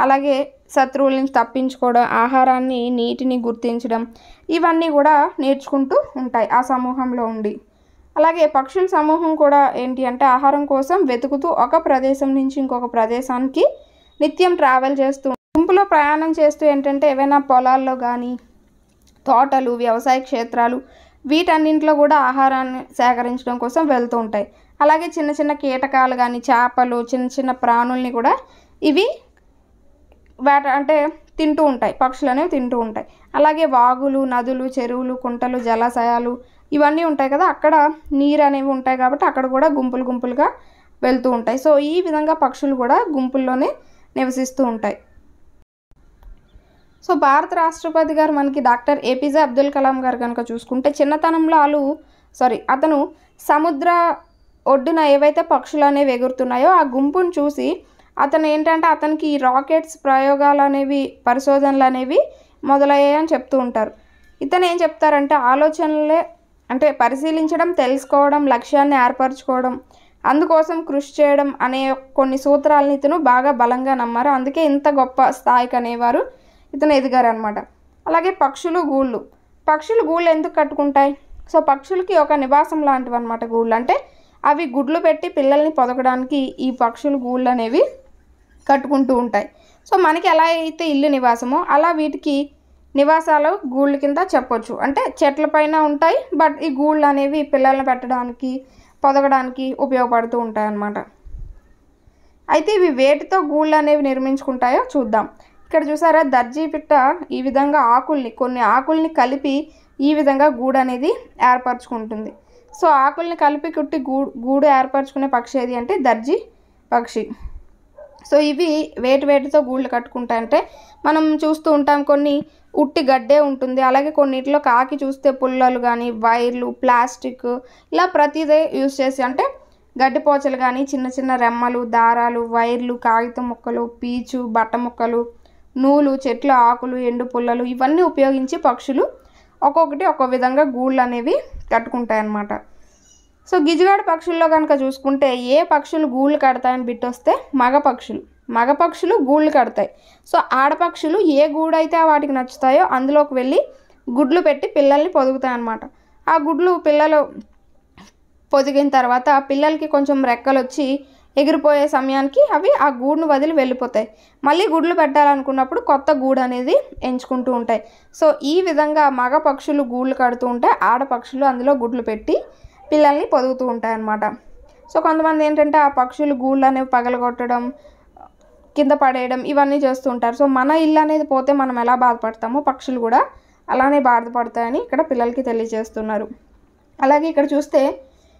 అలాగే శత్రువుల నుంచి తప్పించుకోవడం, ఆహారాన్ని నీటిని గుర్తించడం ఇవన్నీ కూడా నేర్చుకుంటూ ఉంటాయి ఆ సమూహంలో ఉండి. అలాగే పక్షుల సమూహం కూడా ఏంటి అంటే ఆహారం కోసం వెతుకుతూ ఒక ప్రదేశం నుంచి ఇంకొక ప్రదేశానికి నిత్యం ట్రావెల్ చేస్తూ గుంపులో ప్రయాణం చేస్తూ ఏంటంటే ఏవైనా పొలాల్లో కానీ తోటలు, వ్యవసాయ క్షేత్రాలు వీటన్నింటిలో కూడా ఆహారాన్ని సేకరించడం కోసం వెళ్తూ ఉంటాయి. అలాగే చిన్న చిన్న కీటకాలు కానీ చేపలు, చిన్న ప్రాణుల్ని కూడా ఇవి తింటూ ఉంటాయి, పక్షులు అనేవి తింటూ ఉంటాయి. అలాగే వాగులు, నదులు, చెరువులు, కుంటలు, జలాశయాలు ఇవన్నీ ఉంటాయి కదా, అక్కడ నీరు అనేవి ఉంటాయి కాబట్టి అక్కడ కూడా గుంపులుగా వెళ్తూ ఉంటాయి. సో ఈ విధంగా పక్షులు కూడా గుంపుల్లోనే నివసిస్తూ ఉంటాయి. సో భారత రాష్ట్రపతి గారు మనకి డాక్టర్ ఏపీజే అబ్దుల్ కలాం గారు కనుక చూసుకుంటే చిన్నతనంలో అతను సముద్ర ఒడ్డున ఏవైతే పక్షులు అనేవి ఎగురుతున్నాయో ఆ గుంపును చూసి అతనికి ఈ రాకెట్స్ ప్రయోగాలు అనేవి పరిశోధనలు అనేవి మొదలయ్యాయని చెప్తూ ఉంటారు. ఇతను ఏం చెప్తారంటే ఆలోచనలే అంటే పరిశీలించడం, తెలుసుకోవడం, లక్ష్యాన్ని ఏర్పరచుకోవడం, అందుకోసం కృషి చేయడం అనే కొన్ని సూత్రాలను ఇతను బాగా బలంగా నమ్మారు. అందుకే ఇంత గొప్ప స్థాయికి అనేవారు ఇతను ఎదిగారు అనమాట. అలాగే పక్షులు గూళ్ళు ఎందుకు కట్టుకుంటాయి? సో పక్షులకి ఒక నివాసం లాంటివి అనమాట గూళ్ళు. అంటే అవి గుడ్లు పెట్టి పిల్లల్ని పొదగడానికి ఈ పక్షులు గూళ్ళు అనేవి కట్టుకుంటూ ఉంటాయి. సో మనకి ఎలా అయితే ఇల్లు నివాసమో అలా వీటికి నివాసాలు గూళ్ళ కింద చెప్పొచ్చు. అంటే చెట్ల పైన ఉంటాయి, బట్ ఈ గూళ్ళు అనేవి పిల్లల్ని పెట్టడానికి పొదగడానికి ఉపయోగపడుతూ ఉంటాయి అన్నమాట. అయితే ఇవి వేటితో గూళ్ళు అనేవి నిర్మించుకుంటాయో చూద్దాం. ఇక్కడ చూసారా, దర్జీ పిట్ట ఈ విధంగా కొన్ని ఆకుల్ని కలిపి ఈ విధంగా గూడు అనేది ఏర్పరచుకుంటుంది. సో ఆకుల్ని కలిపి కుట్టి గూడు ఏర్పరచుకునే పక్షి ఏది అంటే దర్జీ పక్షి. సో ఇవి వేటితో గూళ్ళు కట్టుకుంటాయంటే మనం చూస్తూ ఉంటాం, కొన్ని ఉట్టి గడ్డే ఉంటుంది, అలాగే కొన్నిటిలో కాకి చూస్తే పుల్లలు కానీ వైర్లు, ప్లాస్టిక్ ఇలా ప్రతిదే యూజ్ చేసి అంటే గడ్డిపోచలు కానీ చిన్న రెమ్మలు, దారాలు, వైర్లు, కాగితం ముక్కలు, పీచు, బట్ట ముక్కలు, నూలు, చెట్ల ఆకులు, ఎండు పుల్లలు ఇవన్నీ ఉపయోగించి పక్షులు ఒక్కొక్కటి ఒక్కో విధంగా గూళ్ళు అనేవి కట్టుకుంటాయి అన్నమాట. సో గిజిగాడు పక్షుల్లో కనుక చూసుకుంటే ఏ పక్షులు గూళ్ళు కడతాయని బిట్టొస్తే మగ పక్షులు గూళ్ళు కడతాయి. సో ఆడపక్షులు ఏ గూడు అయితే వాటికి నచ్చుతాయో అందులోకి వెళ్ళి గుడ్లు పెట్టి పిల్లల్ని పొదుగుతాయి అన్నమాట. ఆ గుడ్లు పిల్లలు పొదిగిన తర్వాత పిల్లలకి కొంచెం రెక్కలు వచ్చి ఎగిరిపోయే సమయానికి అవి ఆ గూడును వదిలి వెళ్ళిపోతాయి. మళ్ళీ గుడ్లు పెట్టాలనుకున్నప్పుడు కొత్త గూడు అనేది ఎంచుకుంటూ ఉంటాయి. సో ఈ విధంగా మగ పక్షులు గూళ్ళు కడుతూ ఉంటే ఆడపక్షులు అందులో గుడ్లు పెట్టి పిల్లల్ని పొదుగుతూ ఉంటాయి అన్నమాట. సో కొంతమంది ఏంటంటే ఆ పక్షులు గూళ్ళు అనేవి పగలగొట్టడం, కింద పడేయడం ఇవన్నీ చేస్తూ ఉంటారు. సో మన ఇల్లు అనేది పోతే మనం ఎలా బాధపడతామో పక్షులు కూడా అలానే బాధపడతాయని ఇక్కడ పిల్లలకి తెలియజేస్తున్నారు. అలాగే ఇక్కడ చూస్తే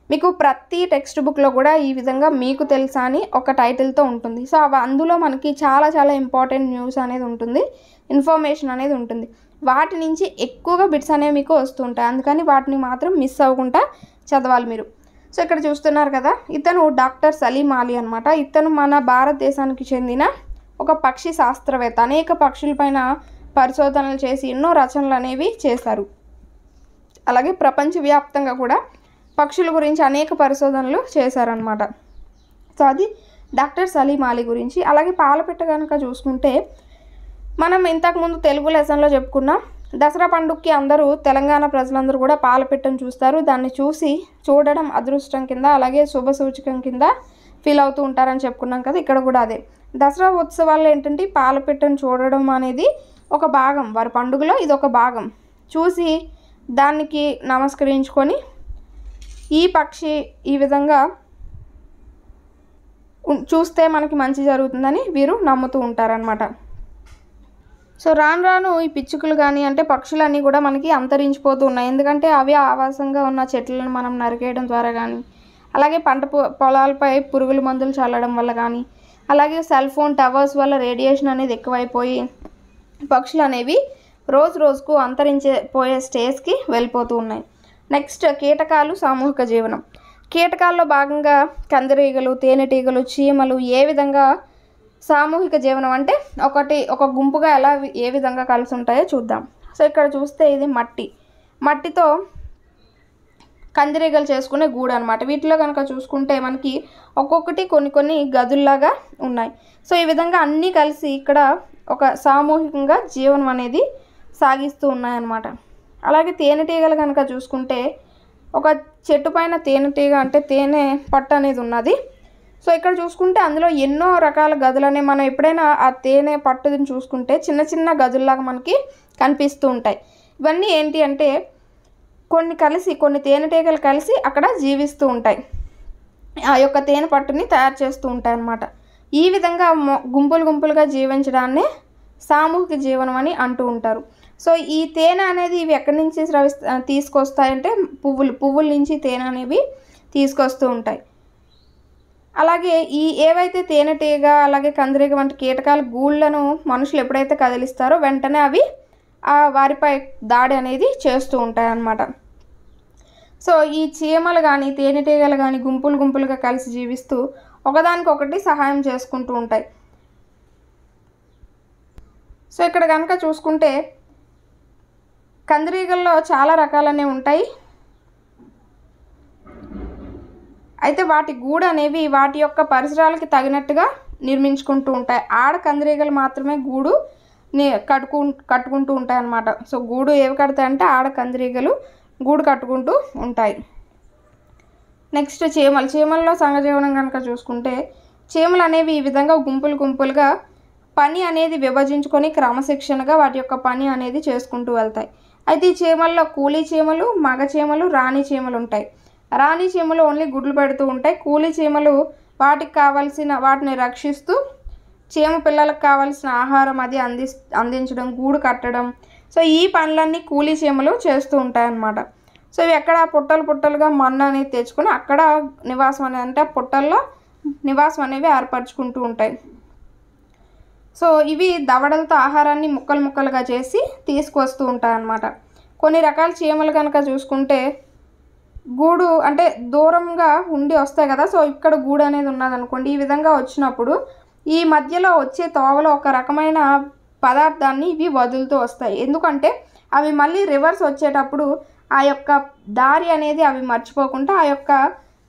మీకు ప్రతి టెక్స్ట్ బుక్లో కూడా ఈ విధంగా మీకు తెలుసా అని ఒక టైటిల్తో ఉంటుంది. సో అందులో మనకి చాలా ఇంపార్టెంట్ న్యూస్ అనేది ఉంటుంది, ఇన్ఫర్మేషన్ అనేది ఉంటుంది. వాటి నుంచి ఎక్కువగా బిట్స్ అనేవి మీకు వస్తుంటాయి, అందుకని వాటిని మాత్రం మిస్ అవ్వకుండా చదవాలి మీరు. సో ఇక్కడ చూస్తున్నారు కదా, ఇతను డాక్టర్ సలీం అలీ అనమాట. ఇతను మన భారతదేశానికి చెందిన ఒక పక్షి శాస్త్రవేత్త. అనేక పక్షులపైన పరిశోధనలు చేసి ఎన్నో రచనలు అనేవి చేశారు. అలాగే ప్రపంచవ్యాప్తంగా కూడా పక్షుల గురించి అనేక పరిశోధనలు చేశారనమాట. సో అది డాక్టర్ సలీం అలీ గురించి. అలాగే పాలపిట్ట కనుక చూసుకుంటే మనం ఇంతకుముందు తెలుగు లెసన్లో చెప్పుకున్నాం, దసరా పండుగకి అందరూ తెలంగాణ ప్రజలందరూ కూడా పాలపిట్టను చూస్తారు. దాన్ని చూడడం అదృష్టం కింద అలాగే శుభ సూచకం కింద ఫీల్ అవుతూ ఉంటారని చెప్పుకున్నాం కదా, ఇక్కడ కూడా అదే. దసరా ఉత్సవాల్లో ఏంటంటే పాలపిట్టను చూడడం అనేది ఒక భాగం, వారి పండుగలో ఇది ఒక భాగం. చూసి దానికి నమస్కరించుకొని ఈ పక్షి ఈ విధంగా చూస్తే మనకి మంచి జరుగుతుందని వీరు నమ్ముతూ ఉంటారనమాట. సో రాను రాను ఈ పిచ్చుకలు కానీ అంటే పక్షులన్నీ కూడా మనకి అంతరించిపోతూ ఉన్నాయి. ఎందుకంటే అవి ఆవాసంగా ఉన్న చెట్లను మనం నరికేయడం ద్వారా కానీ, అలాగే పంట పొలాలపై పురుగుల మందులు చల్లడం వల్ల కానీ, అలాగే సెల్ ఫోన్ టవర్స్ వల్ల రేడియేషన్ అనేది ఎక్కువైపోయి పక్షులు అనేవి రోజు రోజుకు అంతరించిపోయే స్టేజ్కి వెళ్ళిపోతూ ఉన్నాయి. నెక్స్ట్ కీటకాలు సామూహిక జీవనం. కీటకాల్లో భాగంగా కందిరీగలు, తేనెటీగలు, చీమలు ఏ విధంగా సామూహిక జీవనం అంటే ఒక గుంపుగా ఏ విధంగా కలిసి ఉంటాయో చూద్దాం. సో ఇక్కడ చూస్తే ఇది మట్టితో కందిరీగలు చేసుకునే గూడు అనమాట. వీటిలో కనుక చూసుకుంటే మనకి ఒక్కొక్కటి కొన్ని గదుల్లాగా ఉన్నాయి. సో ఈ విధంగా అన్నీ కలిసి ఇక్కడ ఒక సామూహికంగా జీవనం అనేది సాగిస్తూ ఉన్నాయన్నమాట. అలాగే తేనెటీగలు కనుక చూసుకుంటే ఒక చెట్టు పైన తేనెటీగ అంటే తేనె పట్టు అనేది ఉన్నది. సో ఇక్కడ చూసుకుంటే అందులో ఎన్నో రకాల గదులనే మనం ఎప్పుడైనా ఆ తేనె పట్టుని చూసుకుంటే చిన్న చిన్న గదుల్లాగా మనకి కనిపిస్తూ ఉంటాయి. ఇవన్నీ ఏంటి అంటే కొన్ని తేనెటీగలు కలిసి అక్కడ జీవిస్తూ ఉంటాయి, ఆ యొక్క తేనె పట్టుని తయారు చేస్తూ ఉంటాయి అన్నమాట. ఈ విధంగా గుంపులుగా జీవించడాన్ని సామూహిక జీవనం అని అంటూ ఉంటారు. సో ఈ తేనె అనేది ఇవి ఎక్కడి నుంచి తీసుకొస్తాయంటే పువ్వుల నుంచి తేనె అనేవి తీసుకొస్తూ ఉంటాయి. అలాగే ఏవైతే తేనెటీగ అలాగే కందిరీగ వంటి కీటకాల గూళ్ళను మనుషులు ఎప్పుడైతే కదిలిస్తారో వెంటనే అవి వారిపై దాడి అనేది చేస్తూ ఉంటాయి అన్నమాట. సో ఈ చీమలు కానీ తేనెటీగలు కానీ గుంపులుగా కలిసి జీవిస్తూ ఒకదానికొకటి సహాయం చేసుకుంటూ ఉంటాయి. సో ఇక్కడ కనుక చూసుకుంటే కందిరీగల్లో చాలా రకాలనే ఉంటాయి. అయితే వాటి గూడు అనేవి వాటి యొక్క పరిసరాలకి తగినట్టుగా నిర్మించుకుంటూ ఉంటాయి. ఆడ కందిరీగలు మాత్రమే గూడు కట్టుకుంటూ ఉంటాయి అన్నమాట. సో గూడు ఏవి కడతాయంటే ఆడ కందిరీగలు గూడు కట్టుకుంటూ ఉంటాయి. నెక్స్ట్ చీమల్లో సంఘజీవనం కనుక చూసుకుంటే చీమలు అనేవి ఈ విధంగా గుంపులుగా పని అనేది విభజించుకొని క్రమశిక్షణగా వాటి యొక్క పని అనేది చేసుకుంటూ వెళ్తాయి. అయితే ఈ చీమల్లో కూలీ చీమలు, మగ చీమలు, రాణి చీమలు ఉంటాయి. రాణి చీమలు ఓన్లీ గుడ్లు పెడుతూ ఉంటాయి. కూలీ చీమలు వాటిని రక్షిస్తూ చీమ పిల్లలకు కావాల్సిన ఆహారం అది అందించడం, గూడు కట్టడం, సో ఈ పనులన్నీ కూలీ చీమలు చేస్తూ ఉంటాయి అన్నమాట. సో ఇవి ఎక్కడ పుట్టలుగా మన్ను అనేది తెచ్చుకొని అక్కడ నివాసం అనేది అంటే పుట్టల్లో నివాసం అనేవి ఏర్పరచుకుంటూ ఉంటాయి. సో ఇవి దవడలతో ఆహారాన్ని ముక్కలుగా చేసి తీసుకొస్తూ ఉంటాయి అన్నమాట. కొన్ని రకాల చీమలు కనుక చూసుకుంటే గూడు అంటే దూరంగా ఉండి వస్తాయి కదా, సో ఇక్కడ గూడు అనేది ఉన్నదనుకోండి, ఈ విధంగా వచ్చినప్పుడు ఈ మధ్యలో వచ్చే తోవలో ఒక రకమైన పదార్థాన్ని ఇవి వదులుతూ వస్తాయి. ఎందుకంటే అవి మళ్ళీ రివర్స్ వచ్చేటప్పుడు ఆ యొక్క దారి అనేది అవి మర్చిపోకుండా ఆ యొక్క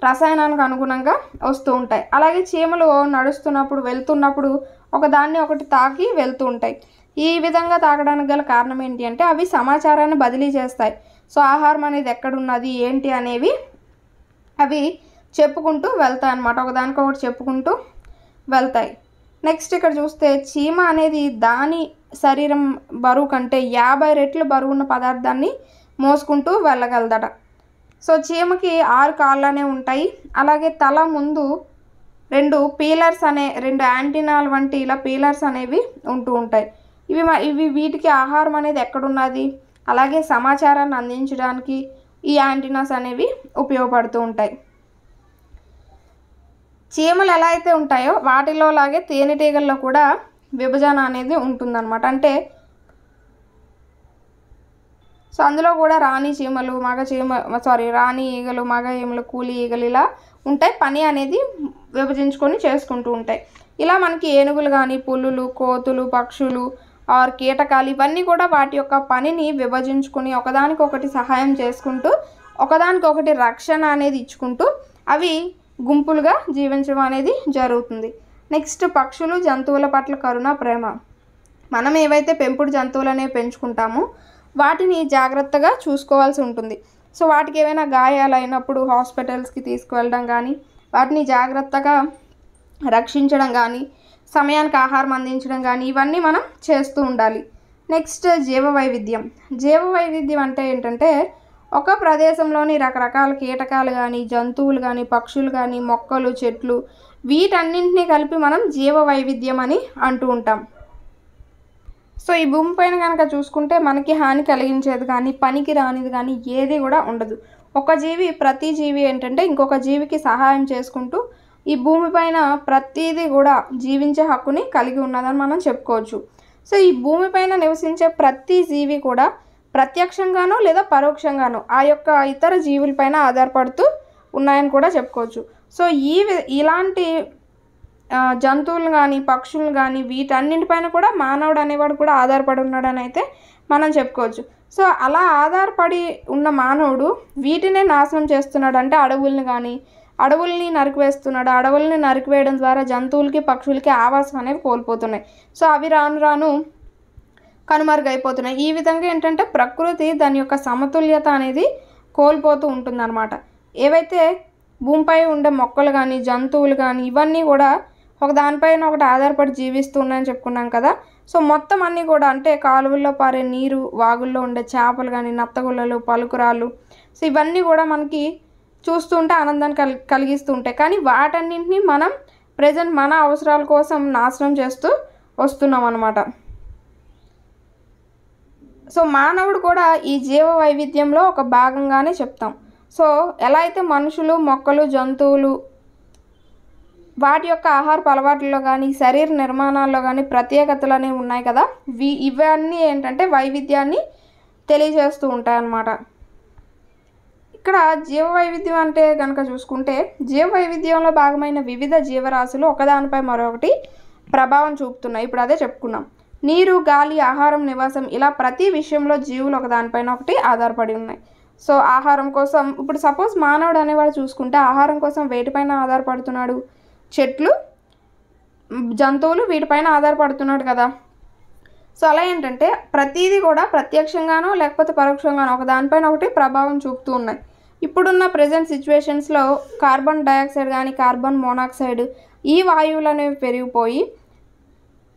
రసాయనానికి అనుగుణంగా వస్తూ ఉంటాయి. అలాగే చీమలు వెళ్తున్నప్పుడు ఒకదాన్ని ఒకటి తాకి వెళ్తూ ఉంటాయి. ఈ విధంగా తాకడానికి గల కారణం ఏంటి అంటే అవి సమాచారాన్ని బదిలీ చేస్తాయి. సో ఆహారం అనేది ఎక్కడున్నది ఏంటి అనేవి అవి చెప్పుకుంటూ వెళ్తాయి అన్నమాట, ఒకదానికొకటి చెప్పుకుంటూ వెళ్తాయి. నెక్స్ట్ ఇక్కడ చూస్తే చీమ అనేది దాని శరీరం బరువు కంటే 50 రెట్లు బరువు ఉన్న పదార్థాన్ని మోసుకుంటూ వెళ్ళగలదట. సో చీమకి 6 కాళ్ళనే ఉంటాయి. అలాగే తల ముందు 2 యాంటీనాల వంటి ఇలా పీలర్స్ అనేవి ఉంటూ ఉంటాయి. ఇవి వీటికి ఆహారం అనేది ఎక్కడున్నది అలాగే సమాచారాన్ని అందించడానికి ఈ యాంటీనాస్ అనేవి ఉపయోగపడుతూ ఉంటాయి. చీమలు ఎలా అయితే ఉంటాయో వాటిలో లాగే తేనెటీగల్లో కూడా విభజన అనేది ఉంటుందన్నమాట. అంటే సో అందులో కూడా రాణి ఈగలు, మగ ఈగలు, కూలి ఈగలు ఇలా ఉంటాయి. పని అనేది విభజించుకొని చేసుకుంటూ ఉంటాయి. ఇలా మనకి ఏనుగులు కానీ, పులులు, కోతులు, పక్షులు ఆర్ కీటకాలు ఇవన్నీ కూడా వాటి యొక్క పనిని విభజించుకొని ఒకదానికొకటి సహాయం చేసుకుంటూ ఒకదానికొకటి రక్షణ అనేది ఇచ్చుకుంటూ అవి గుంపులుగా జీవించడం అనేది జరుగుతుంది. నెక్స్ట్ పక్షులు, జంతువుల పట్ల కరుణ, ప్రేమ. మనం ఏవైతే పెంపుడు జంతువులు అనేవి పెంచుకుంటామో వాటిని జాగ్రత్తగా చూసుకోవాల్సి ఉంటుంది. సో వాటికి ఏమైనా గాయాలు అయినప్పుడు హాస్పిటల్స్కి తీసుకువెళ్ళడం కానీ వాటిని జాగ్రత్తగా రక్షించడం కానీ, సమయానికి ఆహారం అందించడం కానీ ఇవన్నీ మనం చేస్తూ ఉండాలి. నెక్స్ట్ జీవవైవిధ్యం. జీవవైవిధ్యం అంటే ఏంటంటే ఒక ప్రదేశంలోని రకరకాల కీటకాలు కానీ, జంతువులు కానీ, పక్షులు కానీ, మొక్కలు, చెట్లు వీటన్నింటినీ కలిపి మనం జీవవైవిధ్యం అని అంటూ ఉంటాం. సో ఈ భూమి పైన కనుక చూసుకుంటే మనకి హాని కలిగించేది కానీ, పనికి రానిది కానీ ఏది కూడా ఉండదు. ఒక జీవి, ప్రతి జీవి ఏంటంటే ఇంకొక జీవికి సహాయం చేసుకుంటూ ఈ భూమిపైన ప్రతిదీ కూడా జీవించే హక్కుని కలిగి ఉన్నదని మనం చెప్పుకోవచ్చు. సో ఈ భూమిపైన నివసించే ప్రతి జీవి కూడా ప్రత్యక్షంగానో లేదా పరోక్షంగానో ఆ యొక్క ఇతర జీవులపైన ఆధారపడుతూ ఉన్నాయని కూడా చెప్పుకోవచ్చు. సో ఇలాంటి జంతువులు కానీ, పక్షులు కానీ వీటన్నింటిపైన కూడా మానవుడు అనేవాడు కూడా ఆధారపడి ఉన్నాడని అయితే మనం చెప్పుకోవచ్చు. సో అలా ఆధారపడి ఉన్న మానవుడు వీటినే నాశనం చేస్తున్నాడు. అంటే అడవుల్ని నరికివేస్తున్నాడు. అడవుల్ని నరికివేయడం ద్వారా జంతువులకి, పక్షులకి ఆవాసం అనేవి కోల్పోతున్నాయి. సో అవి రాను రాను కనుమరుగైపోతున్నాయి. ఈ విధంగా ఏంటంటే ప్రకృతి దాని యొక్క సమతుల్యత అనేది కోల్పోతూ ఉంటుందన్నమాట. ఏవైతే భూమిపై ఉండే మొక్కలు కానీ, జంతువులు కానీ ఇవన్నీ కూడా ఒక దానిపైన ఒకటి ఆధారపడి జీవిస్తూ ఉన్నాయని చెప్పుకున్నాం కదా. సో మొత్తం అన్నీ కూడా అంటే కాలువల్లో పారే నీరు, వాగుల్లో ఉండే చేపలు కానీ, నత్తగుల్లలు, పలుకురాళ్ళు, సో ఇవన్నీ కూడా మనకి చూస్తూ ఉంటే ఆనందాన్ని కలిగిస్తూ ఉంటాయి. కానీ వాటన్నింటినీ మనం ప్రజెంట్ మన అవసరాల కోసం నాశనం చేస్తూ వస్తున్నాం అన్నమాట. సో మానవుడు కూడా ఈ జీవ వైవిధ్యంలో ఒక భాగంగానే చెప్తాం. సో ఎలా అయితే మనుషులు, మొక్కలు, జంతువులు వాటి యొక్క ఆహారపు అలవాట్లలో కానీ, శరీర నిర్మాణాల్లో కానీ ప్రత్యేకతలు అనేవి ఉన్నాయి కదా, ఇవన్నీ ఏంటంటే వైవిధ్యాన్ని తెలియజేస్తూ ఉంటాయన్నమాట. ఇక్కడ జీవ వైవిధ్యం అంటే కనుక చూసుకుంటే జీవ వైవిధ్యంలో భాగమైన వివిధ జీవరాశులు ఒకదానిపై మరొకటి ప్రభావం చూపుతున్నాయి. ఇప్పుడు అదే చెప్పుకున్నాం. నీరు, గాలి, ఆహారం, నివాసం ఇలా ప్రతి విషయంలో జీవులు ఒకదానిపైన ఒకటి ఆధారపడి ఉన్నాయి. సో ఆహారం కోసం ఇప్పుడు సపోజ్ మానవుడు అనేవాడు చూసుకుంటే ఆహారం కోసం వేటిపైన ఆధారపడుతున్నాడు? చెట్లు, జంతువులు వీటిపైన ఆధారపడుతున్నాడు కదా. సో అలా ఏంటంటే ప్రతిదీ కూడా ప్రత్యక్షంగానో లేకపోతే పరోక్షంగానో ఒక దానిపైన ఒకటి ప్రభావం చూపుతూ ఉన్నాయి. ఇప్పుడున్న ప్రజెంట్ సిచ్యువేషన్స్లో కార్బన్ డయాక్సైడ్ కానీ, కార్బన్ మోనాక్సైడ్ ఈ వాయువులు అనేవి పెరిగిపోయి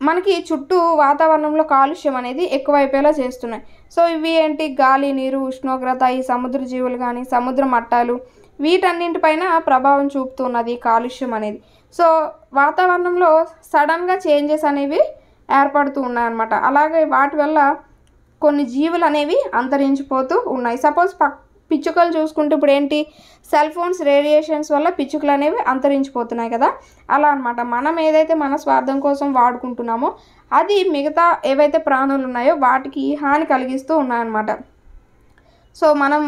మనకి చుట్టూ వాతావరణంలో కాలుష్యం అనేది ఎక్కువైపోయేలా చేస్తున్నాయి. సో ఇవి ఏంటి? గాలి, నీరు, ఉష్ణోగ్రత, ఈ సముద్ర జీవులు కానీ, సముద్ర మట్టాలు వీటన్నింటిపైన ప్రభావం చూపుతున్నది కాలుష్యం అనేది. సో వాతావరణంలో సడన్గా చేంజెస్ అనేవి ఏర్పడుతూ ఉన్నాయన్నమాట. అలాగే వాటి వల్ల కొన్ని జీవులు అనేవి అంతరించిపోతూ ఉన్నాయి. సపోజ్ పిచ్చుకలు చూసుకుంటే ఇప్పుడు ఏంటి? సెల్ ఫోన్స్ రేడియేషన్స్ వల్ల పిచ్చుకలు అనేవి అంతరించిపోతున్నాయి కదా. అలా అనమాట. మనం ఏదైతే మన స్వార్థం కోసం వాడుకుంటున్నామో అది మిగతా ఏవైతే ప్రాణులు ఉన్నాయో వాటికి హాని కలిగిస్తూ ఉన్నాయన్నమాట. సో మనం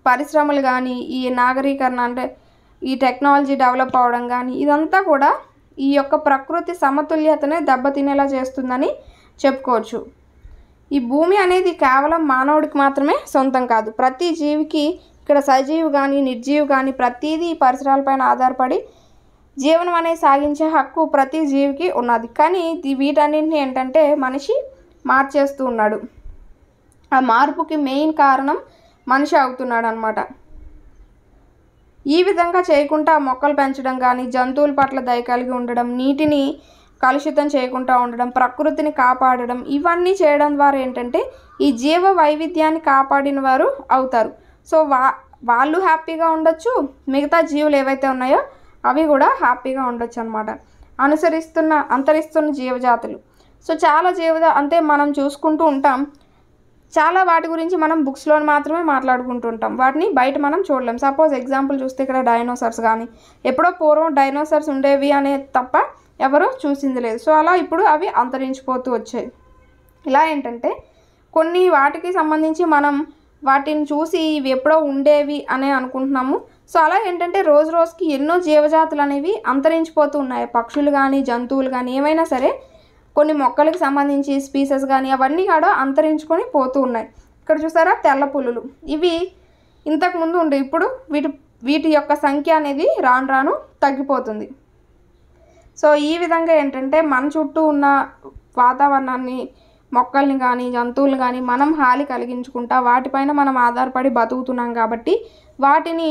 పరిశ్రమలు కానీ, ఈ నాగరీకరణ అంటే ఈ టెక్నాలజీ డెవలప్ అవ్వడం కానీ ఇదంతా కూడా ఈ యొక్క ప్రకృతి సమతుల్యతనే దెబ్బతినేలా చేస్తుందని చెప్పుకోవచ్చు. ఈ భూమి అనేది కేవలం మానవుడికి మాత్రమే సొంతం కాదు. ప్రతి జీవికి, ఇక్కడ సజీవి కానీ, నిర్జీవి కానీ ప్రతిదీ పరిసరాలపైన ఆధారపడి జీవనం అనేది సాగించే హక్కు ప్రతి జీవికి ఉన్నది. కానీ వీటన్నింటినీ ఏంటంటే మనిషి మార్చేస్తూ ఉన్నాడు. ఆ మార్పుకి మెయిన్ కారణం మనిషి అవుతున్నాడు అన్నమాట. ఈ విధంగా చేయకుండా మొక్కలు పెంచడం కానీ, జంతువుల పట్ల దయ కలిగి ఉండడం, నీటిని కలుషితం చేయకుండా ఉండడం, ప్రకృతిని కాపాడడం ఇవన్నీ చేయడం ద్వారా ఏంటంటే ఈ జీవ వైవిధ్యాన్ని కాపాడిన వారు అవుతారు. సో వాళ్ళు హ్యాపీగా ఉండొచ్చు, మిగతా జీవులు ఏవైతే ఉన్నాయో అవి కూడా హ్యాపీగా ఉండొచ్చు అన్నమాట. అంతరిస్తున్న జీవజాతులు. సో చాలా అంటే మనం చూసుకుంటూ ఉంటాం. చాలా వాటి గురించి మనం బుక్స్లో మాత్రమే మాట్లాడుకుంటూ ఉంటాం. వాటిని బయట మనం చూడలేం. సపోజ్ ఎగ్జాంపుల్ చూస్తే ఇక్కడ డైనోసార్స్ కానీ, ఎప్పుడో పూర్వం డైనోసార్స్ ఉండేవి అనే తప్ప ఎవరు చూసింది లేదు. సో అలా ఇప్పుడు అవి అంతరించిపోతూ వచ్చాయి. ఇలా ఏంటంటే కొన్ని వాటికి సంబంధించి మనం వాటిని చూసి ఇవి ఎప్పుడో ఉండేవి అనే అనుకుంటున్నాము. సో అలా ఏంటంటే రోజు రోజుకి ఎన్నో జీవజాతులు అనేవి అంతరించిపోతూ ఉన్నాయి. పక్షులు కానీ, జంతువులు కానీ ఏమైనా సరే కొన్ని మొక్కలకు సంబంధించి స్పీసెస్ కానీ అవన్నీ కూడా అంతరించుకొని పోతూ ఉన్నాయి. ఇక్కడ చూసారా తెల్ల పులులు, ఇవి ఇంతకుముందు ఉండే, ఇప్పుడు వీటి యొక్క సంఖ్య అనేది రాను రాను తగ్గిపోతుంది. సో ఈ విధంగా ఏంటంటే మన చుట్టూ ఉన్న వాతావరణాన్ని, మొక్కల్ని కానీ, జంతువులు కానీ మనం హాని కలిగించుకుంటా వాటిపైన మనం ఆధారపడి బతుకుతున్నాం కాబట్టి వాటిని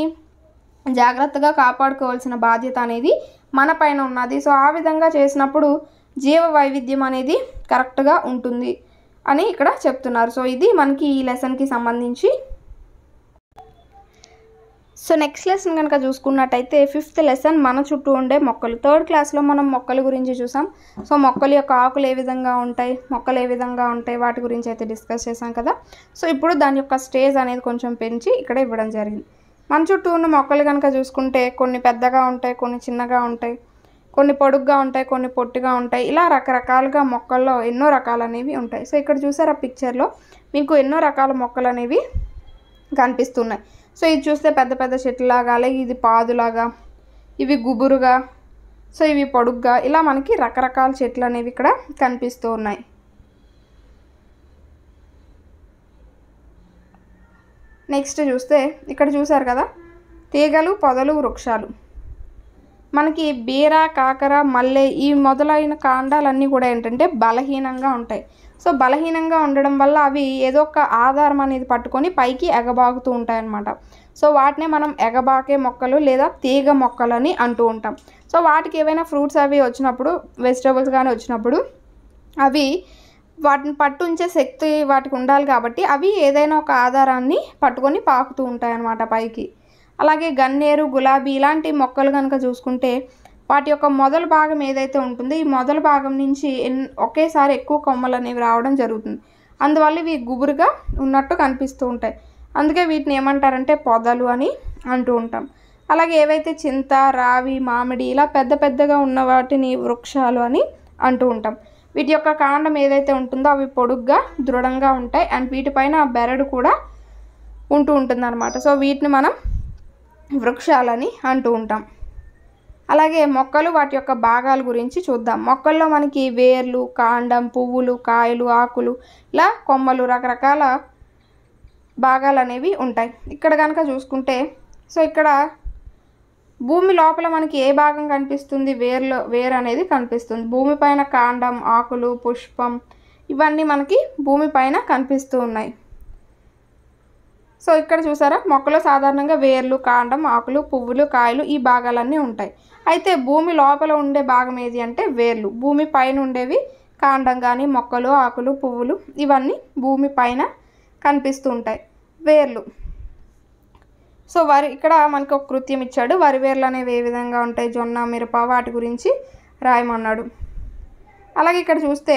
జాగ్రత్తగా కాపాడుకోవాల్సిన బాధ్యత అనేది మన పైన ఉన్నది. సో ఆ విధంగా చేసినప్పుడు జీవ వైవిధ్యం అనేది కరెక్ట్గా ఉంటుంది అని ఇక్కడ చెప్తున్నారు. సో ఇది మనకి ఈ లెసన్కి సంబంధించి. సో నెక్స్ట్ లెసన్ కనుక చూసుకున్నట్టయితే 5th లెసన్ మన చుట్టూ ఉండే మొక్కలు. 3rd క్లాస్లో మనం మొక్కల గురించి చూసాం. సో మొక్కల యొక్క ఆకులు ఏ విధంగా ఉంటాయి, మొక్కలు ఏ విధంగా ఉంటాయి, వాటి గురించి అయితే డిస్కస్ చేసాం కదా. సో ఇప్పుడు దాని యొక్క స్టేజ్ అనేది కొంచెం పెంచి ఇక్కడ ఇవ్వడం జరిగింది. మన చుట్టూ ఉన్న మొక్కలు కనుక చూసుకుంటే కొన్ని పెద్దగా ఉంటాయి, కొన్ని చిన్నగా ఉంటాయి, కొన్ని పొడుగ్గా ఉంటాయి, కొన్ని పొట్టిగా ఉంటాయి. ఇలా రకరకాలుగా మొక్కల్లో ఎన్నో రకాలు అనేవి ఉంటాయి. సో ఇక్కడ చూసారా పిక్చర్లో మీకు ఎన్నో రకాల మొక్కలు అనేవి కనిపిస్తున్నాయి. సో ఇది చూస్తే పెద్ద పెద్ద చెట్లులాగా, అలాగే ఇది పాదులాగా, ఇవి గుబురుగా, సో ఇవి పొడుగ్గా, ఇలా మనకి రకరకాల చెట్లు అనేవి ఇక్కడ కనిపిస్తూ ఉన్నాయి. నెక్స్ట్ చూస్తే ఇక్కడ చూసారు కదా తీగలు, పొదలు, వృక్షాలు. మనకి బీర, కాకర, మల్లె ఈ మొదలైన కాండాలన్నీ కూడా ఏంటంటే బలహీనంగా ఉంటాయి. సో బలహీనంగా ఉండడం వల్ల అవి ఏదో ఒక ఆధారం అనేది పట్టుకొని పైకి ఎగబాగుతూ ఉంటాయి అన్నమాట. సో వాటినే మనం ఎగబాకే మొక్కలు లేదా తీగ మొక్కలని అంటూ ఉంటాం. సో వాటికి ఏవైనా ఫ్రూట్స్ అవి వచ్చినప్పుడు, వెజిటబుల్స్ కానీ వచ్చినప్పుడు అవి వాటిని పట్టుంచే శక్తి వాటికి ఉండాలి కాబట్టి అవి ఏదైనా ఒక ఆధారాన్ని పట్టుకొని పాకుతూ ఉంటాయి అన్నమాట పైకి. అలాగే గన్నేరు, గులాబీ ఇలాంటి మొక్కలు కనుక చూసుకుంటే వాటి యొక్క మొదల భాగం ఏదైతే ఉంటుందో ఈ మొదల భాగం నుంచి ఒకేసారి ఎక్కువ కొమ్మలు అనేవి రావడం జరుగుతుంది. అందువల్ల ఇవి గుబురుగా ఉన్నట్టు కనిపిస్తూ ఉంటాయి. అందుకే వీటిని ఏమంటారంటే పొదలు అని అంటూ ఉంటాం. అలాగే ఏవైతే చింత, రావి, మామిడి ఇలా పెద్ద పెద్దగా ఉన్న వాటిని వృక్షాలు అని అంటూ ఉంటాం. వీటి యొక్క కాండం ఏదైతే ఉంటుందో అవి పొడుగ్గా దృఢంగా ఉంటాయి అండ్ వీటిపైన బెరడు కూడా ఉంటుందన్నమాట. సో వీటిని మనం వృక్షాలని అంటూ ఉంటాం. అలాగే మొక్కలు వాటి యొక్క భాగాల గురించి చూద్దాం. మొక్కల్లో మనకి వేర్లు, కాండం, పువ్వులు, కాయలు, ఆకులు ఇలా కొమ్మలు రకరకాల భాగాలు అనేవి ఉంటాయి. ఇక్కడ కనుక చూసుకుంటే సో ఇక్కడ భూమి లోపల మనకి ఏ భాగం కనిపిస్తుంది, వేరు అనేది కనిపిస్తుంది. భూమిపైన కాండం, ఆకులు, పుష్పం ఇవన్నీ మనకి భూమిపైన కనిపిస్తూ ఉన్నాయి. సో ఇక్కడ చూసారా మొక్కలో సాధారణంగా వేర్లు, కాండం, ఆకులు, పువ్వులు, కాయలు ఈ భాగాలన్నీ ఉంటాయి. అయితే భూమి లోపల ఉండే భాగం ఏది అంటే వేర్లు. భూమి పైన ఉండేవి కాండం కానీ మొక్కలు, ఆకులు, పువ్వులు ఇవన్నీ భూమి పైన కనిపిస్తూ ఉంటాయి. వేర్లు. సో ఇక్కడ మనకు ఒక కృత్యం ఇచ్చాడు. వరి వేర్లు అనేవి ఏ విధంగా ఉంటాయి, జొన్న, మిరప వాటి గురించి రాయమన్నాడు. అలాగే ఇక్కడ చూస్తే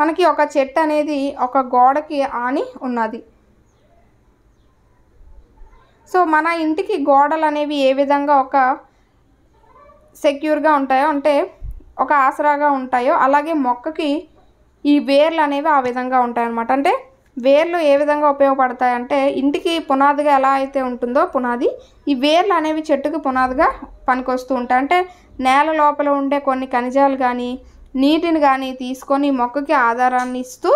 మనకి ఒక చెట్టు అనేది ఒక గోడకి ఆని ఉన్నది. సో మన ఇంటికి గోడలు అనేవి ఏ విధంగా ఒక సెక్యూర్గా ఉంటాయో అంటే ఒక ఆసరాగా ఉంటాయో అలాగే మొక్కకి ఈ వేర్లు అనేవి ఆ విధంగా ఉంటాయన్నమాట. అంటే వేర్లు ఏ విధంగా ఉపయోగపడతాయంటే ఇంటికి పునాదిగా ఎలా అయితే ఉంటుందో పునాది, ఈ వేర్లు అనేవి చెట్టుకి పునాదిగా పనికొస్తూ ఉంటాయి. అంటే నేల లోపల ఉండే కొన్ని ఖనిజాలు కానీ నీటిని కానీ తీసుకొని మొక్కకి ఆధారాన్ని ఇస్తూ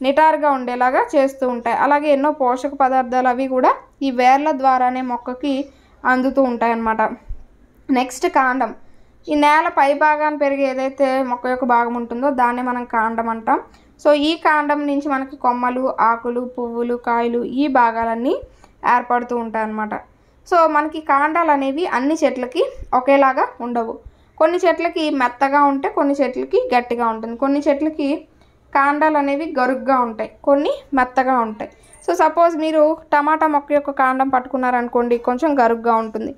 నిటారుగా ఉండేలాగా చేస్తూ ఉంటాయి. అలాగే ఎన్నో పోషక పదార్థాలు అవి కూడా ఈ వేర్ల ద్వారానే మొక్కకి అందుతూ ఉంటాయి అన్నమాట. నెక్స్ట్ కాండం. ఈ నేల పై భాగాన్ని పెరిగి ఏదైతే మొక్క యొక్క భాగం ఉంటుందో దాన్నే మనం కాండం అంటాం. సో ఈ కాండం నుంచి మనకి కొమ్మలు, ఆకులు, పువ్వులు, కాయలు ఈ భాగాలన్నీ ఏర్పడుతూ ఉంటాయి అన్నమాట. సో మనకి కాండాలు అనేవి అన్ని చెట్లకి ఒకేలాగా ఉండవు. కొన్ని చెట్లకి మెత్తగా ఉంటే కొన్ని చెట్లకి గట్టిగా ఉంటుంది. కొన్ని చెట్లకి కాండాలు అనేవి గరుగ్గా ఉంటాయి, కొన్ని మెత్తగా ఉంటాయి. సో సపోజ్ మీరు టమాటా మొక్క యొక్క కాండం పట్టుకున్నారనుకోండి కొంచెం గరుగ్గా ఉంటుంది.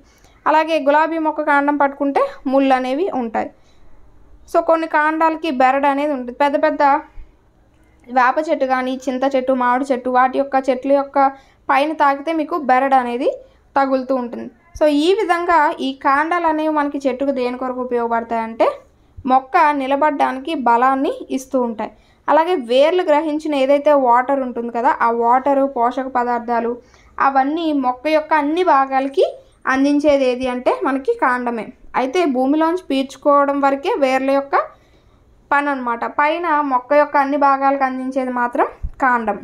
అలాగే గులాబీ మొక్క కాండం పట్టుకుంటే ముళ్ళు అనేవి ఉంటాయి. సో కొన్ని కాండాలకి బెరడు అనేది ఉంటుంది. పెద్ద పెద్ద వేప చెట్టు కానీ చింత చెట్టు, మామిడి చెట్టు వాటి యొక్క చెట్ల యొక్క పైన తాకితే మీకు బెరడు అనేది తగులుతూ ఉంటుంది. సో ఈ విధంగా ఈ కాండాలు అనేవి మనకి చెట్టుకు దేని కొరకు ఉపయోగపడతాయంటే మొక్క నిలబడడానికి బలాన్ని ఇస్తూ ఉంటాయి. అలాగే వేర్లు గ్రహించిన ఏదైతే వాటర్ ఉంటుంది కదా ఆ వాటరు, పోషక పదార్థాలు అవన్నీ మొక్క యొక్క అన్ని భాగాలకి అందించేది ఏది అంటే మనకి కాండమే. అయితే భూమిలోంచి పీల్చుకోవడం వరకే వేర్ల యొక్క పని అనమాట. పైన మొక్క యొక్క అన్ని భాగాలకు అందించేది మాత్రం కాండం.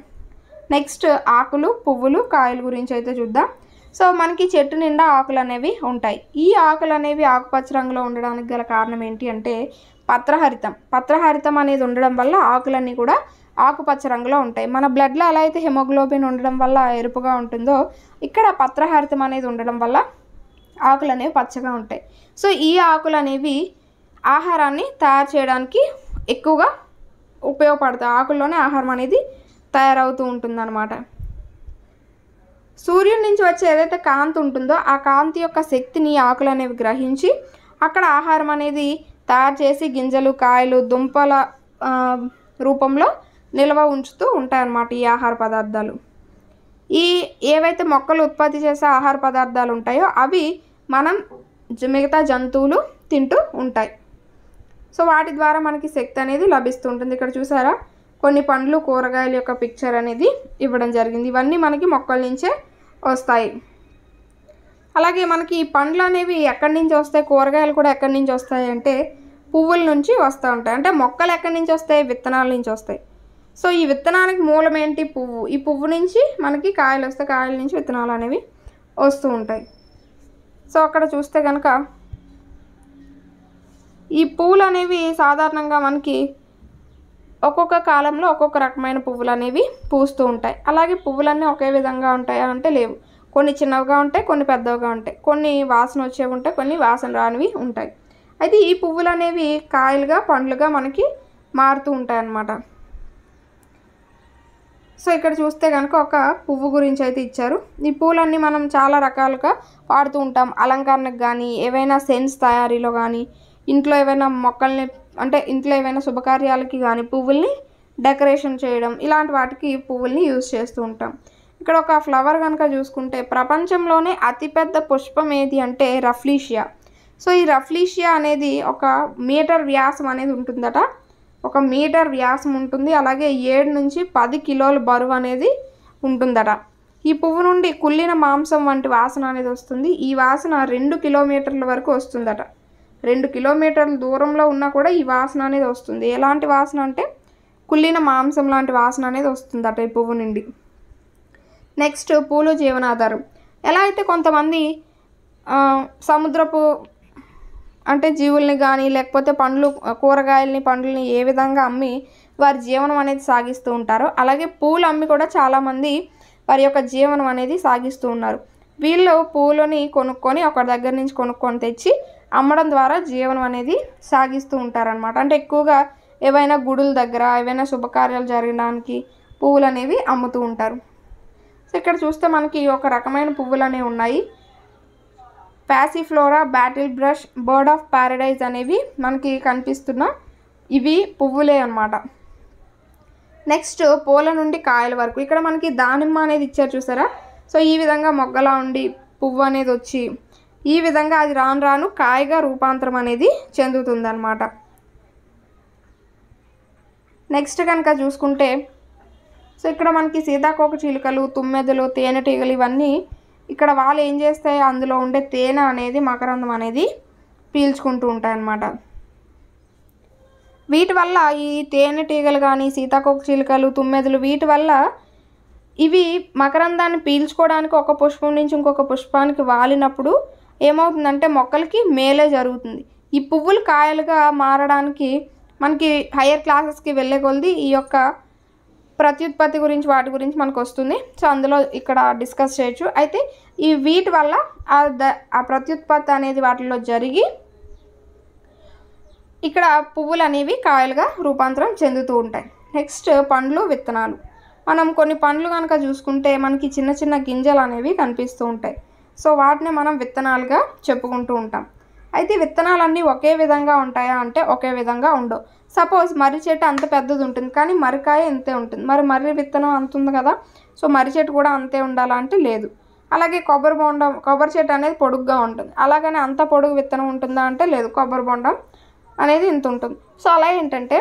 నెక్స్ట్ ఆకులు, పువ్వులు, కాయల గురించి అయితే చూద్దాం. సో మనకి చెట్టు నిండా ఆకులు అనేవి ఉంటాయి. ఈ ఆకులు అనేవి ఆకుపచ్చ రంగులో ఉండడానికి గల కారణం ఏంటి అంటే పత్రహరితం. పత్రహరితం అనేది ఉండడం వల్ల ఆకులన్నీ కూడా ఆకుపచ్చ రంగులో ఉంటాయి. మన బ్లడ్లో ఎలా అయితే హెమోగ్లోబిన్ ఉండడం వల్ల ఎరుపుగా ఉంటుందో ఇక్కడ పత్రహరితం అనేది ఉండడం వల్ల ఆకులు అనేవి పచ్చగా ఉంటాయి. సో ఈ ఆకులు అనేవి ఆహారాన్ని తయారు చేయడానికి ఎక్కువగా ఉపయోగపడతాయి. ఆకుల్లోనే ఆహారం అనేది తయారవుతూ ఉంటుందన్నమాట. సూర్యుడి నుంచి వచ్చే ఏదైతే కాంతి ఉంటుందో ఆ కాంతి యొక్క శక్తిని ఆకులు అనేవి గ్రహించి అక్కడ ఆహారం అనేది తయారు చేసి గింజలు, కాయలు, దుంపల రూపంలో నిల్వ ఉంచుతూ ఉంటాయన్నమాట ఈ ఆహార పదార్థాలు. ఈ ఏవైతే మొక్కలు ఉత్పత్తి చేసే ఆహార పదార్థాలు ఉంటాయో అవి మనం మిగతా జంతువులు తింటూ ఉంటాయి. సో వాటి ద్వారా మనకి శక్తి అనేది లభిస్తూ ఉంటుంది. ఇక్కడ చూసారా కొన్ని పండ్లు, కూరగాయల యొక్క పిక్చర్ అనేది ఇవ్వడం జరిగింది. ఇవన్నీ మనకి మొక్కల నుంచే వస్తాయి. అలాగే మనకి ఈ పండ్లు అనేవి ఎక్కడి నుంచి వస్తాయి, కూరగాయలు కూడా ఎక్కడి నుంచి వస్తాయి అంటే పువ్వుల నుంచి వస్తూ ఉంటాయి. అంటే మొక్కలు ఎక్కడి నుంచి వస్తాయి, విత్తనాల నుంచి వస్తాయి. సో ఈ విత్తనానికి మూలం ఏంటి, పువ్వు. ఈ పువ్వు నుంచి మనకి కాయలు వస్తాయి, కాయల నుంచి విత్తనాలు అనేవి వస్తూ ఉంటాయి. సో అక్కడ చూస్తే కనుక ఈ పువ్వులు అనేవి సాధారణంగా మనకి ఒక్కొక్క కాలంలో ఒక్కొక్క రకమైన పువ్వులు అనేవి పూస్తూ ఉంటాయి. అలాగే పువ్వులన్నీ ఒకే విధంగా ఉంటాయా అంటే లేవు. కొన్ని చిన్నవిగా ఉంటాయి, కొన్ని పెద్దవిగా ఉంటాయి, కొన్ని వాసన వచ్చేవి ఉంటాయి, కొన్ని వాసన రానివి ఉంటాయి. అయితే ఈ పువ్వులు అనేవి కాయలుగా, పండ్లుగా మనకి మారుతూ ఉంటాయి అన్నమాట. సో ఇక్కడ చూస్తే కనుక ఒక పువ్వు గురించి అయితే ఇచ్చారు. ఈ పూలన్నీ మనం చాలా రకాలుగా వాడుతూ ఉంటాం. అలంకరణకు కానీ, ఏవైనా సెన్స్ తయారీలో కానీ, ఇంట్లో ఏవైనా మొక్కల్ని అంటే ఇంట్లో ఏవైనా శుభకార్యాలకి కానీ పువ్వుల్ని డెకరేషన్ చేయడం, ఇలాంటి వాటికి పువ్వుల్ని యూజ్ చేస్తూ ఉంటాం. ఇక్కడ ఒక ఫ్లవర్ కనుక చూసుకుంటే ప్రపంచంలోనే అతిపెద్ద పుష్పం ఏది అంటే రఫ్లీషియా. సో ఈ రఫ్లీషియా అనేది 1 మీటర్ వ్యాసం అనేది ఉంటుందట. 1 మీటర్ వ్యాసం ఉంటుంది. అలాగే 7 నుంచి 10 కిలోల బరువు అనేది ఉంటుందట. ఈ పువ్వు నుండి కుళ్ళిన మాంసం వంటి వాసన అనేది వస్తుంది. ఈ వాసన 2 కిలోమీటర్ల వరకు వస్తుందట. 2 కిలోమీటర్ల దూరంలో ఉన్నా కూడా ఈ వాసన అనేది వస్తుంది. ఎలాంటి వాసన అంటే కుళ్ళిన మాంసం లాంటి వాసన అనేది వస్తుందట ఈ పువ్వు నుండి. నెక్స్ట్ పూలు జీవనాధారం. ఎలా అయితే కొంతమంది సముద్రపు అంటే జీవుల్ని కానీ లేకపోతే పండ్లు, కూరగాయలని, పండ్లని ఏ విధంగా అమ్మి వారి జీవనం అనేది సాగిస్తూ ఉంటారో అలాగే పూలు అమ్మి కూడా చాలామంది వారి యొక్క జీవనం అనేది సాగిస్తూ ఉన్నారు. వీళ్ళు పూలని కొనుక్కొని ఒకరి దగ్గర నుంచి కొనుక్కొని తెచ్చి అమ్మడం ద్వారా జీవనం అనేది సాగిస్తూ ఉంటారనమాట. అంటే ఎక్కువగా ఏవైనా గుడుల దగ్గర, ఏవైనా శుభకార్యాలు జరగడానికి పువ్వులు అనేవి అమ్ముతూ ఉంటారు. సో ఇక్కడ చూస్తే మనకి ఒక రకమైన పువ్వులు అనేవి ఉన్నాయి. Passiflora, bottle brush, bird of paradise అనేవి మనకి కనిపిస్తున్న ఇవి పువ్వులే అన్నమాట. నెక్స్ట్ పూల నుండి కాయల వరకు. ఇక్కడ మనకి దానిమ్మ అనేది ఇచ్చారు చూసారా. సో ఈ విధంగా మొగ్గలా ఉండి పువ్వు అనేది వచ్చి ఈ విధంగా అది రాను రాను కాయగా రూపాంతరం అనేది చెందుతుందన్నమాట. నెక్స్ట్ కనుక చూసుకుంటే సో ఇక్కడ మనకి సీతాకోక చిలుకలు, తుమ్మెదలు, తేనెటీగలు ఇవన్నీ ఇక్కడ వాళ్ళు ఏం చేస్తాయి, అందులో ఉండే తేనె అనేది, మకరందం అనేది పీల్చుకుంటూ ఉంటాయి అన్నమాట. వీటి వల్ల ఈ తేనెటీగలు కానీ, సీతాకోక చిలుకలు, తుమ్మెదలు వీటి వల్ల ఇవి మకరందాన్ని పీల్చుకోవడానికి ఒక పుష్పం నుంచి ఇంకొక పుష్పానికి వాలినప్పుడు ఏమవుతుందంటే మొక్కలకి మేలే జరుగుతుంది. ఈ పువ్వులు కాయలుగా మారడానికి మనకి హయ్యర్ క్లాసెస్కి వెళ్ళే కొలది ఈ యొక్క ప్రత్యుత్పత్తి గురించి వాటి గురించి మనకు వస్తుంది. సో అందులో ఇక్కడ డిస్కస్ చేయొచ్చు. అయితే ఈ వీటి వల్ల ఆ ప్రత్యుత్పత్తి అనేది వాటిలో జరిగి ఇక్కడ పువ్వులు అనేవి కాయలుగా రూపాంతరం చెందుతూ ఉంటాయి. నెక్స్ట్ పండ్లు, విత్తనాలు. మనం కొన్ని పండ్లు కనుక చూసుకుంటే మనకి చిన్న చిన్న గింజలు అనేవి కనిపిస్తూ ఉంటాయి. సో వాటిని మనం విత్తనాలుగా చెప్పుకుంటూ ఉంటాం. అయితే విత్తనాలన్నీ ఒకే విధంగా ఉంటాయా అంటే ఒకే విధంగా ఉండవు. సపోజ్ మర్రి చెట్టు అంత పెద్దది ఉంటుంది కానీ మర్రికాయ ఇంతే ఉంటుంది. మరి మర్రి విత్తనం అంత ఉంది కదా, సో మర్రి చెట్టు కూడా అంతే ఉండాలంటే లేదు. అలాగే కొబ్బరి చెట్టు అనేది పొడుగ్గా ఉంటుంది, అలాగనే అంత పొడుగు విత్తనం ఉంటుందా అంటే లేదు. కొబ్బరి బొండం అనేది ఇంత ఉంటుంది. సో అలా ఏంటంటే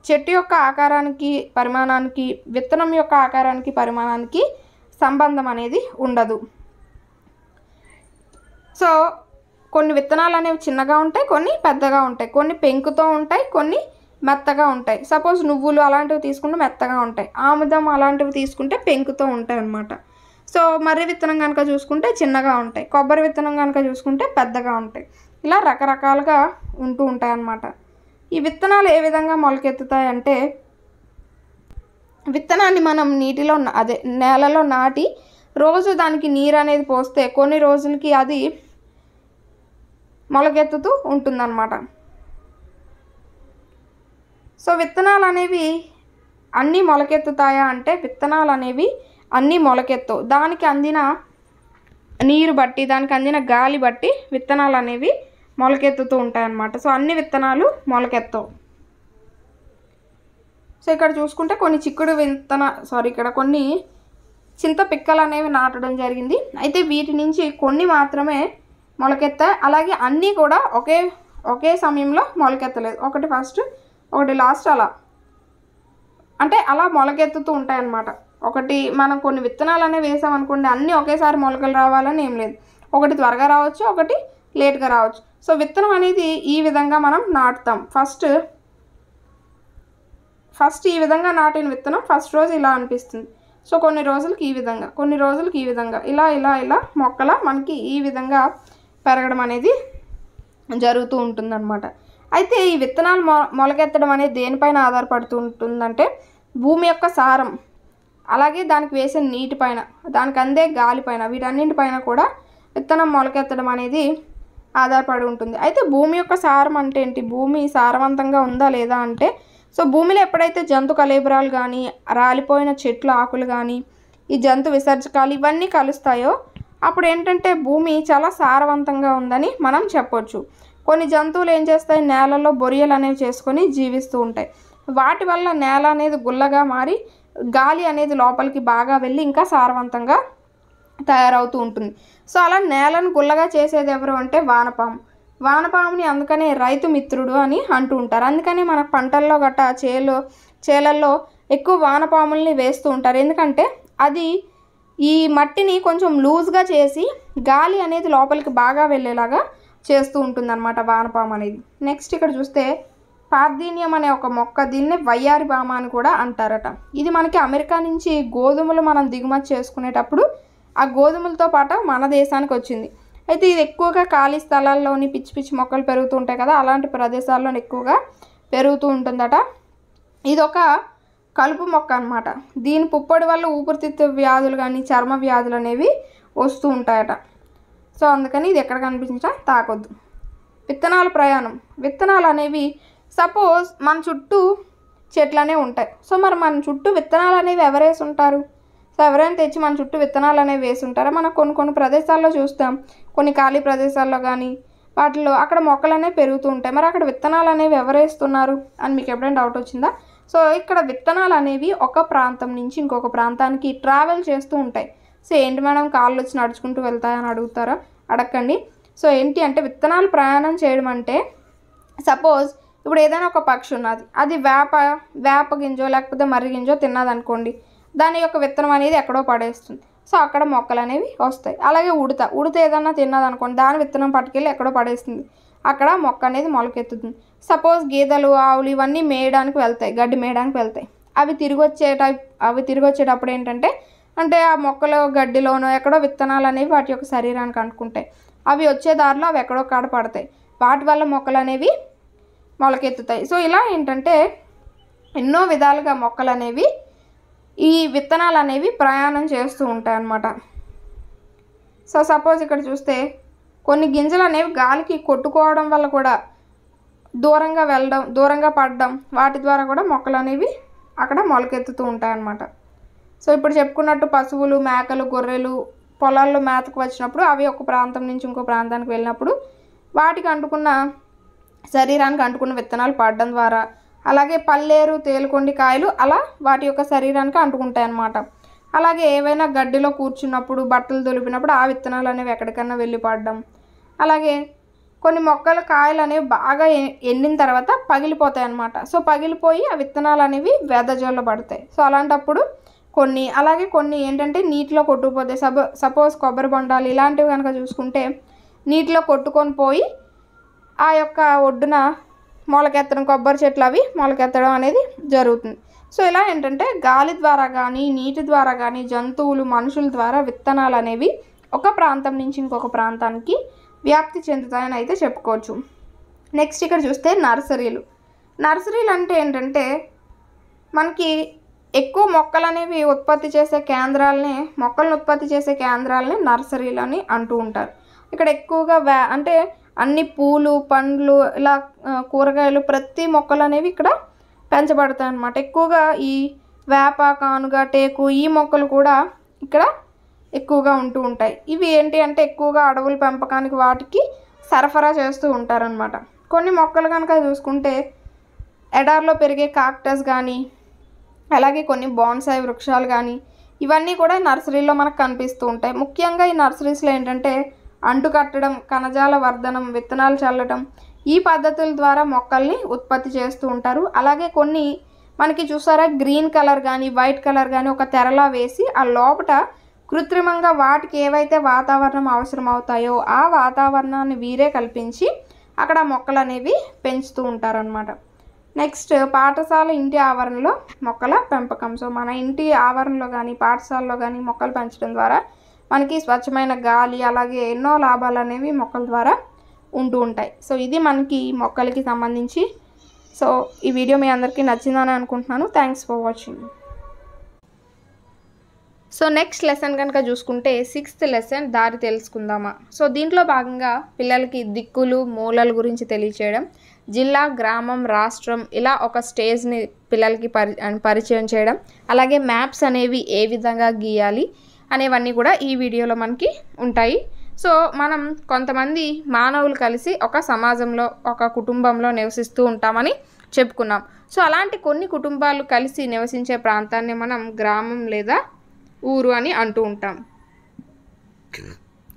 చెట్టు యొక్క ఆకారానికి, పరిమాణానికి, విత్తనం యొక్క ఆకారానికి, పరిమాణానికి సంబంధం అనేది ఉండదు. సో కొన్ని విత్తనాలు అనేవి చిన్నగా ఉంటాయి, కొన్ని పెద్దగా ఉంటాయి, కొన్ని పెంకుతో ఉంటాయి, కొన్ని మెత్తగా ఉంటాయి. సపోజ్ నువ్వులు అలాంటివి తీసుకుంటే మెత్తగా ఉంటాయి, ఆముదం అలాంటివి తీసుకుంటే పెంకుతో ఉంటాయి అన్నమాట. సో మర్రి విత్తనం కనుక చూసుకుంటే చిన్నగా ఉంటాయి, కొబ్బరి విత్తనం కనుక చూసుకుంటే పెద్దగా ఉంటాయి. ఇలా రకరకాలుగా ఉంటూ ఉంటాయి అన్నమాట. ఈ విత్తనాలు ఏ విధంగా మొలకెత్తుతాయి అంటే విత్తనాన్ని మనం నీటిలో నేలలో నాటి రోజు దానికి నీరు అనేది పోస్తే కొన్ని రోజులకి అది మొలకెత్తుతూ ఉంటుందన్నమాట. సో విత్తనాలు అనేవి అన్నీ మొలకెత్తుతాయా అంటే విత్తనాలు అనేవి అన్నీ మొలకెత్తవు. దానికి అందిన నీరు బట్టి, దానికి అందిన గాలి బట్టి విత్తనాలు అనేవి మొలకెత్తుతూ ఉంటాయన్నమాట. సో అన్ని విత్తనాలు మొలకెత్తవు. సో ఇక్కడ చూసుకుంటే కొన్ని ఇక్కడ కొన్ని చింత పిక్కలు అనేవి నాటడం జరిగింది. అయితే వీటి నుంచి కొన్ని మాత్రమే మొలకెత్తాయి. అలాగే అన్నీ కూడా ఒకే సమయంలో మొలకెత్తలేదు. ఒకటి ఫస్ట్ ఒకటి లాస్ట్ అలా మొలకెత్తుతూ ఉంటాయన్నమాట. ఒకటి మనం కొన్ని విత్తనాలు అనేవి వేసామనుకోండి, అన్నీ ఒకేసారి మొలకలు రావాలని ఏం లేదు. ఒకటి త్వరగా రావచ్చు, ఒకటి లేట్గా రావచ్చు. సో విత్తనం అనేది ఈ విధంగా మనం నాటుతాం. ఫస్ట్ ఈ విధంగా నాటిన విత్తనం ఫస్ట్ రోజు ఇలా అనిపిస్తుంది. సో కొన్ని రోజులకి ఈ విధంగా, కొన్ని రోజులకి ఈ విధంగా, ఇలా మొక్కల మనకి ఈ విధంగా పెరగడం అనేది జరుగుతూ ఉంటుందన్నమాట. అయితే ఈ విత్తనాలు మొలకెత్తడం అనేది దేనిపైన ఆధారపడుతూ ఉంటుందంటే భూమి యొక్క సారం, అలాగే దానికి వేసే నీటిపైన, దానికి అందే గాలిపైన, వీటన్నింటిపైన కూడా విత్తనం మొలకెత్తడం అనేది ఆధారపడి ఉంటుంది. అయితే భూమి యొక్క సారం అంటే ఏంటి? భూమి సారవంతంగా ఉందా లేదా అంటే, సో భూమిలో ఎప్పుడైతే జంతు కళేబరాలు కానీ, రాలిపోయిన చెట్ల ఆకులు కానీ, ఈ జంతు విసర్జకాలు ఇవన్నీ కలుస్తాయో అప్పుడు ఏంటంటే భూమి చాలా సారవంతంగా ఉందని మనం చెప్పొచ్చు. కొన్ని జంతువులు ఏం చేస్తాయి, నేలలో బొరియలు అనేవి చేసుకొని జీవిస్తూ ఉంటాయి. వాటి వల్ల నేల అనేది గుల్లగా మారి గాలి అనేది లోపలికి బాగా వెళ్ళి ఇంకా సారవంతంగా తయారవుతూ ఉంటుంది. సో అలా నేలను గుల్లగా చేసేది ఎవరు అంటే వానపాము. వానపాముని అందుకనే రైతు మిత్రుడు అని అంటూ ఉంటారు. అందుకని మన పంటల్లో గట్టా చేలల్లో ఎక్కువ వానపాముల్ని వేస్తూ ఉంటారు. ఎందుకంటే అది ఈ మట్టిని కొంచెం లూజ్గా చేసి గాలి అనేది లోపలికి బాగా వెళ్ళేలాగా చేస్తూ ఉంటుందన్నమాట వానపాము అనేది. నెక్స్ట్ ఇక్కడ చూస్తే పార్థీనియం అనే ఒక మొక్క, దీన్ని వయ్యారి భామ అని కూడా అంటారట. ఇది మనకి అమెరికా నుంచి గోధుమలు మనం దిగుమతి చేసుకునేటప్పుడు ఆ గోధుమలతో పాటు మన దేశానికి వచ్చింది. అయితే ఇది ఎక్కువగా ఖాళీ స్థలాల్లోని పిచ్చి పిచ్చి మొక్కలు పెరుగుతూ ఉంటాయి కదా, అలాంటి ప్రదేశాల్లో ఎక్కువగా పెరుగుతూ ఉంటుందట. ఇది ఒక కలుపు మొక్క అన్నమాట. దీని పుప్పొడి వల్ల ఊపిరితిత్తు వ్యాధులు కానీ చర్మ వ్యాధులు అనేవి వస్తూ ఉంటాయట. సో అందుకని ఇది ఎక్కడ కనిపించినా తాకొద్దు. విత్తనాల ప్రయాణం. విత్తనాలు అనేవి సపోజ్ మన చుట్టూ చెట్లనే ఉంటాయి. సో మరి మన చుట్టూ విత్తనాలు అనేవి ఎవరేసి ఉంటారు? సో ఎవరైనా తెచ్చి మన చుట్టూ విత్తనాలు అనేవి వేసి ఉంటారా? మనం కొన్ని ప్రదేశాల్లో చూస్తాం, కొన్ని ఖాళీ ప్రదేశాల్లో కానీ వాటిలో అక్కడ మొక్కలు అనేవి పెరుగుతూ ఉంటాయి. మరి అక్కడ విత్తనాలు అనేవి ఎవరేస్తున్నారు అని మీకు ఎప్పుడైనా డౌట్ వచ్చిందా? సో ఇక్కడ విత్తనాలు అనేవి ఒక ప్రాంతం నుంచి ఇంకొక ప్రాంతానికి ట్రావెల్ చేస్తూ ఉంటాయి. సో ఏంటి మేడం కాళ్ళు వచ్చి నడుచుకుంటూ వెళ్తాయని అడుగుతారా? అడగండి. సో ఏంటి అంటే విత్తనాలు ప్రయాణం చేయడం అంటే, సపోజ్ ఇప్పుడు ఏదైనా ఒక పక్షి ఉన్నది, అది వేప గింజో లేకపోతే మర్రి గింజో తిన్నదనుకోండి, దాని యొక్క విత్తనం అనేది ఎక్కడో పడేస్తుంది. సో అక్కడ మొక్కలు అనేవి వస్తాయి. అలాగే ఉడత ఏదన్నా తిన్నదనుకోండి, దాని విత్తనం పట్టుకెళ్ళి ఎక్కడో పడేస్తుంది, అక్కడ మొక్క అనేది మొలకెత్తుతుంది. సపోజ్ గేదెలు ఆవులు ఇవన్నీ మేయడానికి వెళ్తాయి, గడ్డి మేయడానికి వెళ్తాయి. అవి తిరిగి వచ్చేటప్పుడు ఏంటంటే ఆ మొక్కలో గడ్డిలోనో ఎక్కడో విత్తనాలు అనేవి వాటి యొక్క శరీరానికి అంటుకుంటాయి. అవి వచ్చే దారిలో అవి ఎక్కడో కాడ పడతాయి. వాటి వల్ల మొక్కలు అనేవి మొలకెత్తుతాయి. సో ఇలా ఏంటంటే ఎన్నో విధాలుగా మొక్కలు అనేవి ఈ విత్తనాలు అనేవి ప్రయాణం చేస్తూ ఉంటాయి అన్నమాట. సో సపోజ్ ఇక్కడ చూస్తే కొన్ని గింజలు అనేవి గాలికి కొట్టుకోవడం వల్ల కూడా దూరంగా పడడం, వాటి ద్వారా కూడా మొక్కలు అనేవి అక్కడ మొలకెత్తుతూ ఉంటాయన్నమాట. సో ఇప్పుడు చెప్పుకున్నట్టు పశువులు, మేకలు, గొర్రెలు పొలాల్లో మేతకు వచ్చినప్పుడు అవి ఒక ప్రాంతం నుంచి ఇంకో ప్రాంతానికి వెళ్ళినప్పుడు వాటికి శరీరానికి అంటుకున్న విత్తనాలు పడడం ద్వారా, అలాగే పల్లేరు, తేలుకొండి కాయలు అలా వాటి యొక్క శరీరానికి అంటుకుంటాయి అన్నమాట. అలాగే ఏవైనా గడ్డిలో కూర్చున్నప్పుడు, బట్టలు దులిపినప్పుడు ఆ విత్తనాలు అనేవి ఎక్కడికన్నా వెళ్ళి పడడం. అలాగే కొన్ని మొక్కల కాయలు అనేవి బాగా ఎండిన తర్వాత పగిలిపోతాయి అన్నమాట. సో పగిలిపోయి ఆ విత్తనాలు అనేవి వెదజల్ల పడతాయి. సో అలాంటప్పుడు కొన్ని ఏంటంటే నీటిలో కొట్టుకుపోతాయి. సపోజ్ కొబ్బరి బొండాలు ఇలాంటివి కనుక చూసుకుంటే నీటిలో కొట్టుకొని పోయి ఆ యొక్క ఒడ్డున మొలకెత్తడం, కొబ్బరి చెట్లు అవి మొలకెత్తడం అనేది జరుగుతుంది. సో ఇలా ఏంటంటే గాలి ద్వారా కానీ, నీటి ద్వారా కానీ, జంతువులు, మనుషుల ద్వారా విత్తనాలు అనేవి ఒక ప్రాంతం నుంచి ఇంకొక ప్రాంతానికి వ్యాప్తి చెందుతాయని అయితే చెప్పుకోవచ్చు. నెక్స్ట్ ఇక్కడ చూస్తే నర్సరీలు అంటే ఏంటంటే మనకి ఎక్కువ మొక్కలు అనేవి ఉత్పత్తి చేసే కేంద్రాలని నర్సరీలు అని అంటూ ఉంటారు. ఇక్కడ ఎక్కువగా అన్ని పూలు పండ్లు ఇలా కూరగాయలు ప్రతి మొక్కలు అనేవి ఇక్కడ పెంచబడతాయి అన్నమాట. ఎక్కువగా ఈ వేప కానుగ టేకు ఈ మొక్కలు కూడా ఇక్కడ ఎక్కువగా ఉంటూ ఉంటాయి. ఇవి ఏంటి అంటే ఎక్కువగా అడవుల పెంపకానికి వాటికి సరఫరా చేస్తూ ఉంటారనమాట. కొన్ని మొక్కలు కనుక చూసుకుంటే ఎడార్లో పెరిగే కాక్టస్ కానీ అలాగే కొన్ని బాన్సాయి వృక్షాలు కానీ ఇవన్నీ కూడా నర్సరీలో మనకు కనిపిస్తూ ఉంటాయి. ముఖ్యంగా ఈ నర్సరీస్లో ఏంటంటే అంటు కట్టడం, కణజాల వర్ధనం, విత్తనాలు చల్లడం ఈ పద్ధతుల ద్వారా మొక్కల్ని ఉత్పత్తి చేస్తూ ఉంటారు. అలాగే కొన్ని మనకి చూసారా గ్రీన్ కలర్ కానీ వైట్ కలర్ కానీ ఒక తెరలా వేసి ఆ లోపట కృత్రిమంగా వాటికి ఏవైతే వాతావరణం అవసరం అవుతాయో ఆ వాతావరణాన్ని వీరే కల్పించి అక్కడ మొక్కలు అనేవి పెంచుతూ ఉంటారనమాట. నెక్స్ట్ పాఠశాల ఇంటి ఆవరణలో మొక్కల పెంపకం. సో మన ఇంటి ఆవరణలో కానీ పాఠశాలలో కానీ మొక్కలు పెంచడం ద్వారా మనకి స్వచ్ఛమైన గాలి అలాగే ఎన్నో లాభాలు అనేవి మొక్కల ద్వారా ఉంటూ ఉంటాయి. సో ఇది మనకి మొక్కలకి సంబంధించి. సో ఈ వీడియో మీ అందరికీ నచ్చిందని అనుకుంటున్నాను. Thanks for watching. So next lesson కనుక చూసుకుంటే 6th లెసన్ దారి తెలుసుకుందామా. సో దీంట్లో భాగంగా పిల్లలకి దిక్కులు మూలల గురించి తెలియచేయడం, జిల్లా గ్రామం రాష్ట్రం ఇలా ఒక స్టేజ్ని పిల్లలకి పరిచయం చేయడం, అలాగే మ్యాప్స్ అనేవి ఏ విధంగా గీయాలి అనేవన్నీ కూడా ఈ వీడియోలో మనకి ఉంటాయి. సో మనం కొంతమంది మానవులు కలిసి ఒక సమాజంలో ఒక కుటుంబంలో నివసిస్తూ ఉంటామని చెప్పుకున్నాం. సో అలాంటి కొన్ని కుటుంబాలు కలిసి నివసించే ప్రాంతాన్ని మనం గ్రామం లేదా ఊరు అని అంటూ ఉంటాం.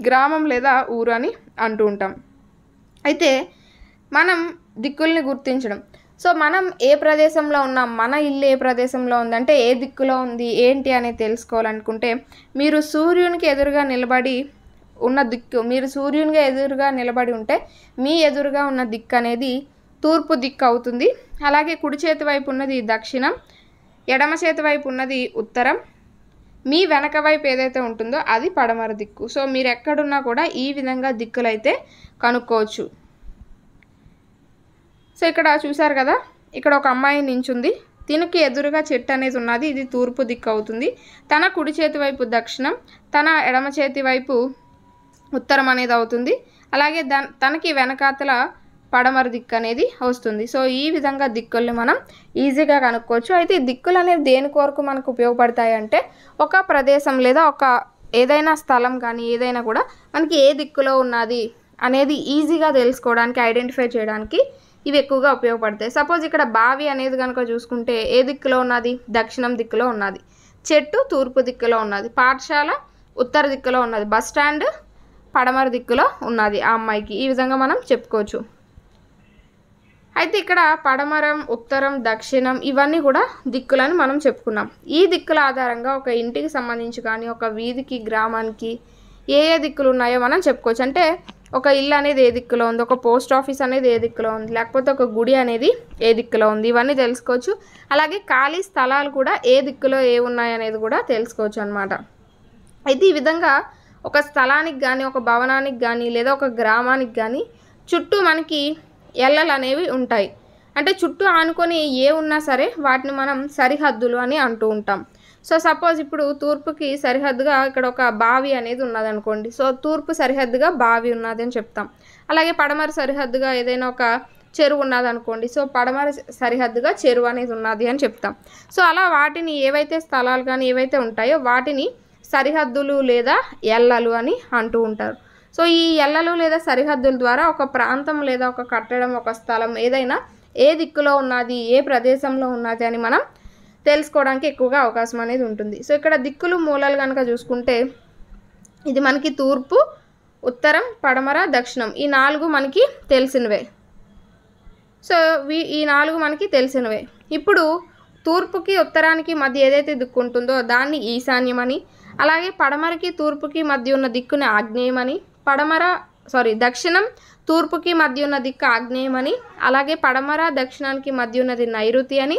గ్రామం లేదా ఊరు అని అంటూ ఉంటాం. అయితే మనం దిక్కుల్ని గుర్తించడం. సో మనం ఏ ప్రదేశంలో ఉన్నాం, మన ఇల్లు ఏ ప్రదేశంలో ఉందంటే ఏ దిక్కులో ఉంది ఏంటి అనేది తెలుసుకోవాలనుకుంటే మీరు సూర్యునికి ఎదురుగా నిలబడి ఉన్న దిక్కు, మీరు సూర్యునిగా ఎదురుగా నిలబడి ఉంటే మీ ఎదురుగా ఉన్న దిక్కు అనేది తూర్పు దిక్కు అవుతుంది. అలాగే కుడి చేతి వైపు ఉన్నది దక్షిణం, ఎడమ చేతి వైపు ఉన్నది ఉత్తరం, మీ వెనక వైపు ఏదైతే ఉంటుందో అది పడమర దిక్కు. సో మీరు ఎక్కడున్నా కూడా ఈ విధంగా దిక్కులైతే కనుక్కోవచ్చు. సో ఇక్కడ చూసారు కదా, ఇక్కడ ఒక అమ్మాయి నించుంది, తినకి ఎదురుగా చెట్టు అనేది ఉన్నది, ఇది తూర్పు దిక్కు అవుతుంది. తన కుడి చేతి వైపు దక్షిణం, తన ఎడమ చేతి వైపు ఉత్తరం అనేది అవుతుంది. అలాగే తనకి వెనకాతల పడమర దిక్కు అనేది వస్తుంది. సో ఈ విధంగా దిక్కుల్ని మనం ఈజీగా కనుక్కోవచ్చు. అయితే ఈ దిక్కులు అనేవి దేని కొరకు మనకు ఉపయోగపడతాయి అంటే ఒక ప్రదేశం లేదా ఒక ఏదైనా స్థలం కానీ ఏదైనా కూడా మనకి ఏ దిక్కులో ఉన్నది అనేది ఈజీగా తెలుసుకోవడానికి, ఐడెంటిఫై చేయడానికి ఇవి ఎక్కువగా ఉపయోగపడతాయి. సపోజ్ ఇక్కడ బావి అనేది కనుక చూసుకుంటే ఏ దిక్కులో ఉన్నది, దక్షిణం దిక్కులో ఉన్నది. చెట్టు తూర్పు దిక్కులో ఉన్నది. పాఠశాల ఉత్తర దిక్కులో ఉన్నది. బస్ స్టాండ్ పడమర దిక్కులో ఉన్నది ఆ అమ్మాయికి. ఈ విధంగా మనం చెప్పుకోవచ్చు. అయితే ఇక్కడ పడమరం, ఉత్తరం, దక్షిణం ఇవన్నీ కూడా దిక్కులని మనం చెప్పుకున్నాం. ఈ దిక్కుల ఆధారంగా ఒక ఇంటికి సంబంధించి కానీ ఒక వీధికి గ్రామానికి ఏ ఏ దిక్కులు ఉన్నాయో మనం చెప్పుకోవచ్చు. అంటే ఒక ఇల్లు అనేది ఏ దిక్కులో ఉంది, ఒక పోస్ట్ ఆఫీస్ అనేది ఏ దిక్కులో ఉంది, లేకపోతే ఒక గుడి అనేది ఏ దిక్కులో ఉంది, ఇవన్నీ తెలుసుకోవచ్చు. అలాగే ఖాళీ స్థలాలు కూడా ఏ దిక్కులో ఏ ఉన్నాయి అనేది కూడా తెలుసుకోవచ్చు అన్నమాట. అయితే ఈ విధంగా ఒక స్థలానికి కానీ ఒక భవనానికి కానీ లేదా ఒక గ్రామానికి కానీ చుట్టూ మనకి ఎల్లలు అనేవి ఉంటాయి. అంటే చుట్టూ ఆనుకొని ఏ ఉన్నా సరే వాటిని మనం సరిహద్దులు అని అంటూ ఉంటాం. సో సపోజ్ ఇప్పుడు తూర్పుకి సరిహద్దుగా ఇక్కడ ఒక బావి అనేది ఉన్నది అనుకోండి. సో తూర్పు సరిహద్దుగా బావి ఉన్నది అని చెప్తాం. అలాగే పడమర సరిహద్దుగా ఏదైనా ఒక చెరువు ఉన్నది అనుకోండి. సో పడమర సరిహద్దుగా చెరువు అనేది ఉన్నది అని చెప్తాం. సో అలా వాటిని ఏవైతే స్థలాలు కానీ ఏవైతే ఉంటాయో వాటిని సరిహద్దులు లేదా ఎల్లలు అని అంటూ ఉంటారు. సో ఈ ఎల్లలు లేదా సరిహద్దుల ద్వారా ఒక ప్రాంతం లేదా ఒక కట్టడం, ఒక స్థలం ఏదైనా ఏ దిక్కులో ఉన్నది, ఏ ప్రదేశంలో ఉన్నది అని మనం తెలుసుకోవడానికి ఎక్కువగా అవకాశం అనేది ఉంటుంది. సో ఇక్కడ దిక్కులు మూలలు కనుక చూసుకుంటే ఇది మనకి తూర్పు, ఉత్తరం, పడమర, దక్షిణం ఈ 4 మనకి తెలిసినవే. సో ఈ 4 మనకి తెలిసినవే. ఇప్పుడు తూర్పుకి ఉత్తరానికి మధ్య ఏదైతే దిక్కు ఉంటుందో దాన్ని ఈశాన్యమని, అలాగే పడమరకి తూర్పుకి మధ్య ఉన్న దిక్కుని ఆగ్నేయమని, దక్షిణం తూర్పుకి మధ్య ఉన్న దిక్కు ఆగ్నేయమని, అలాగే పడమర దక్షిణానికి మధ్య ఉన్నది నైరుతి అని,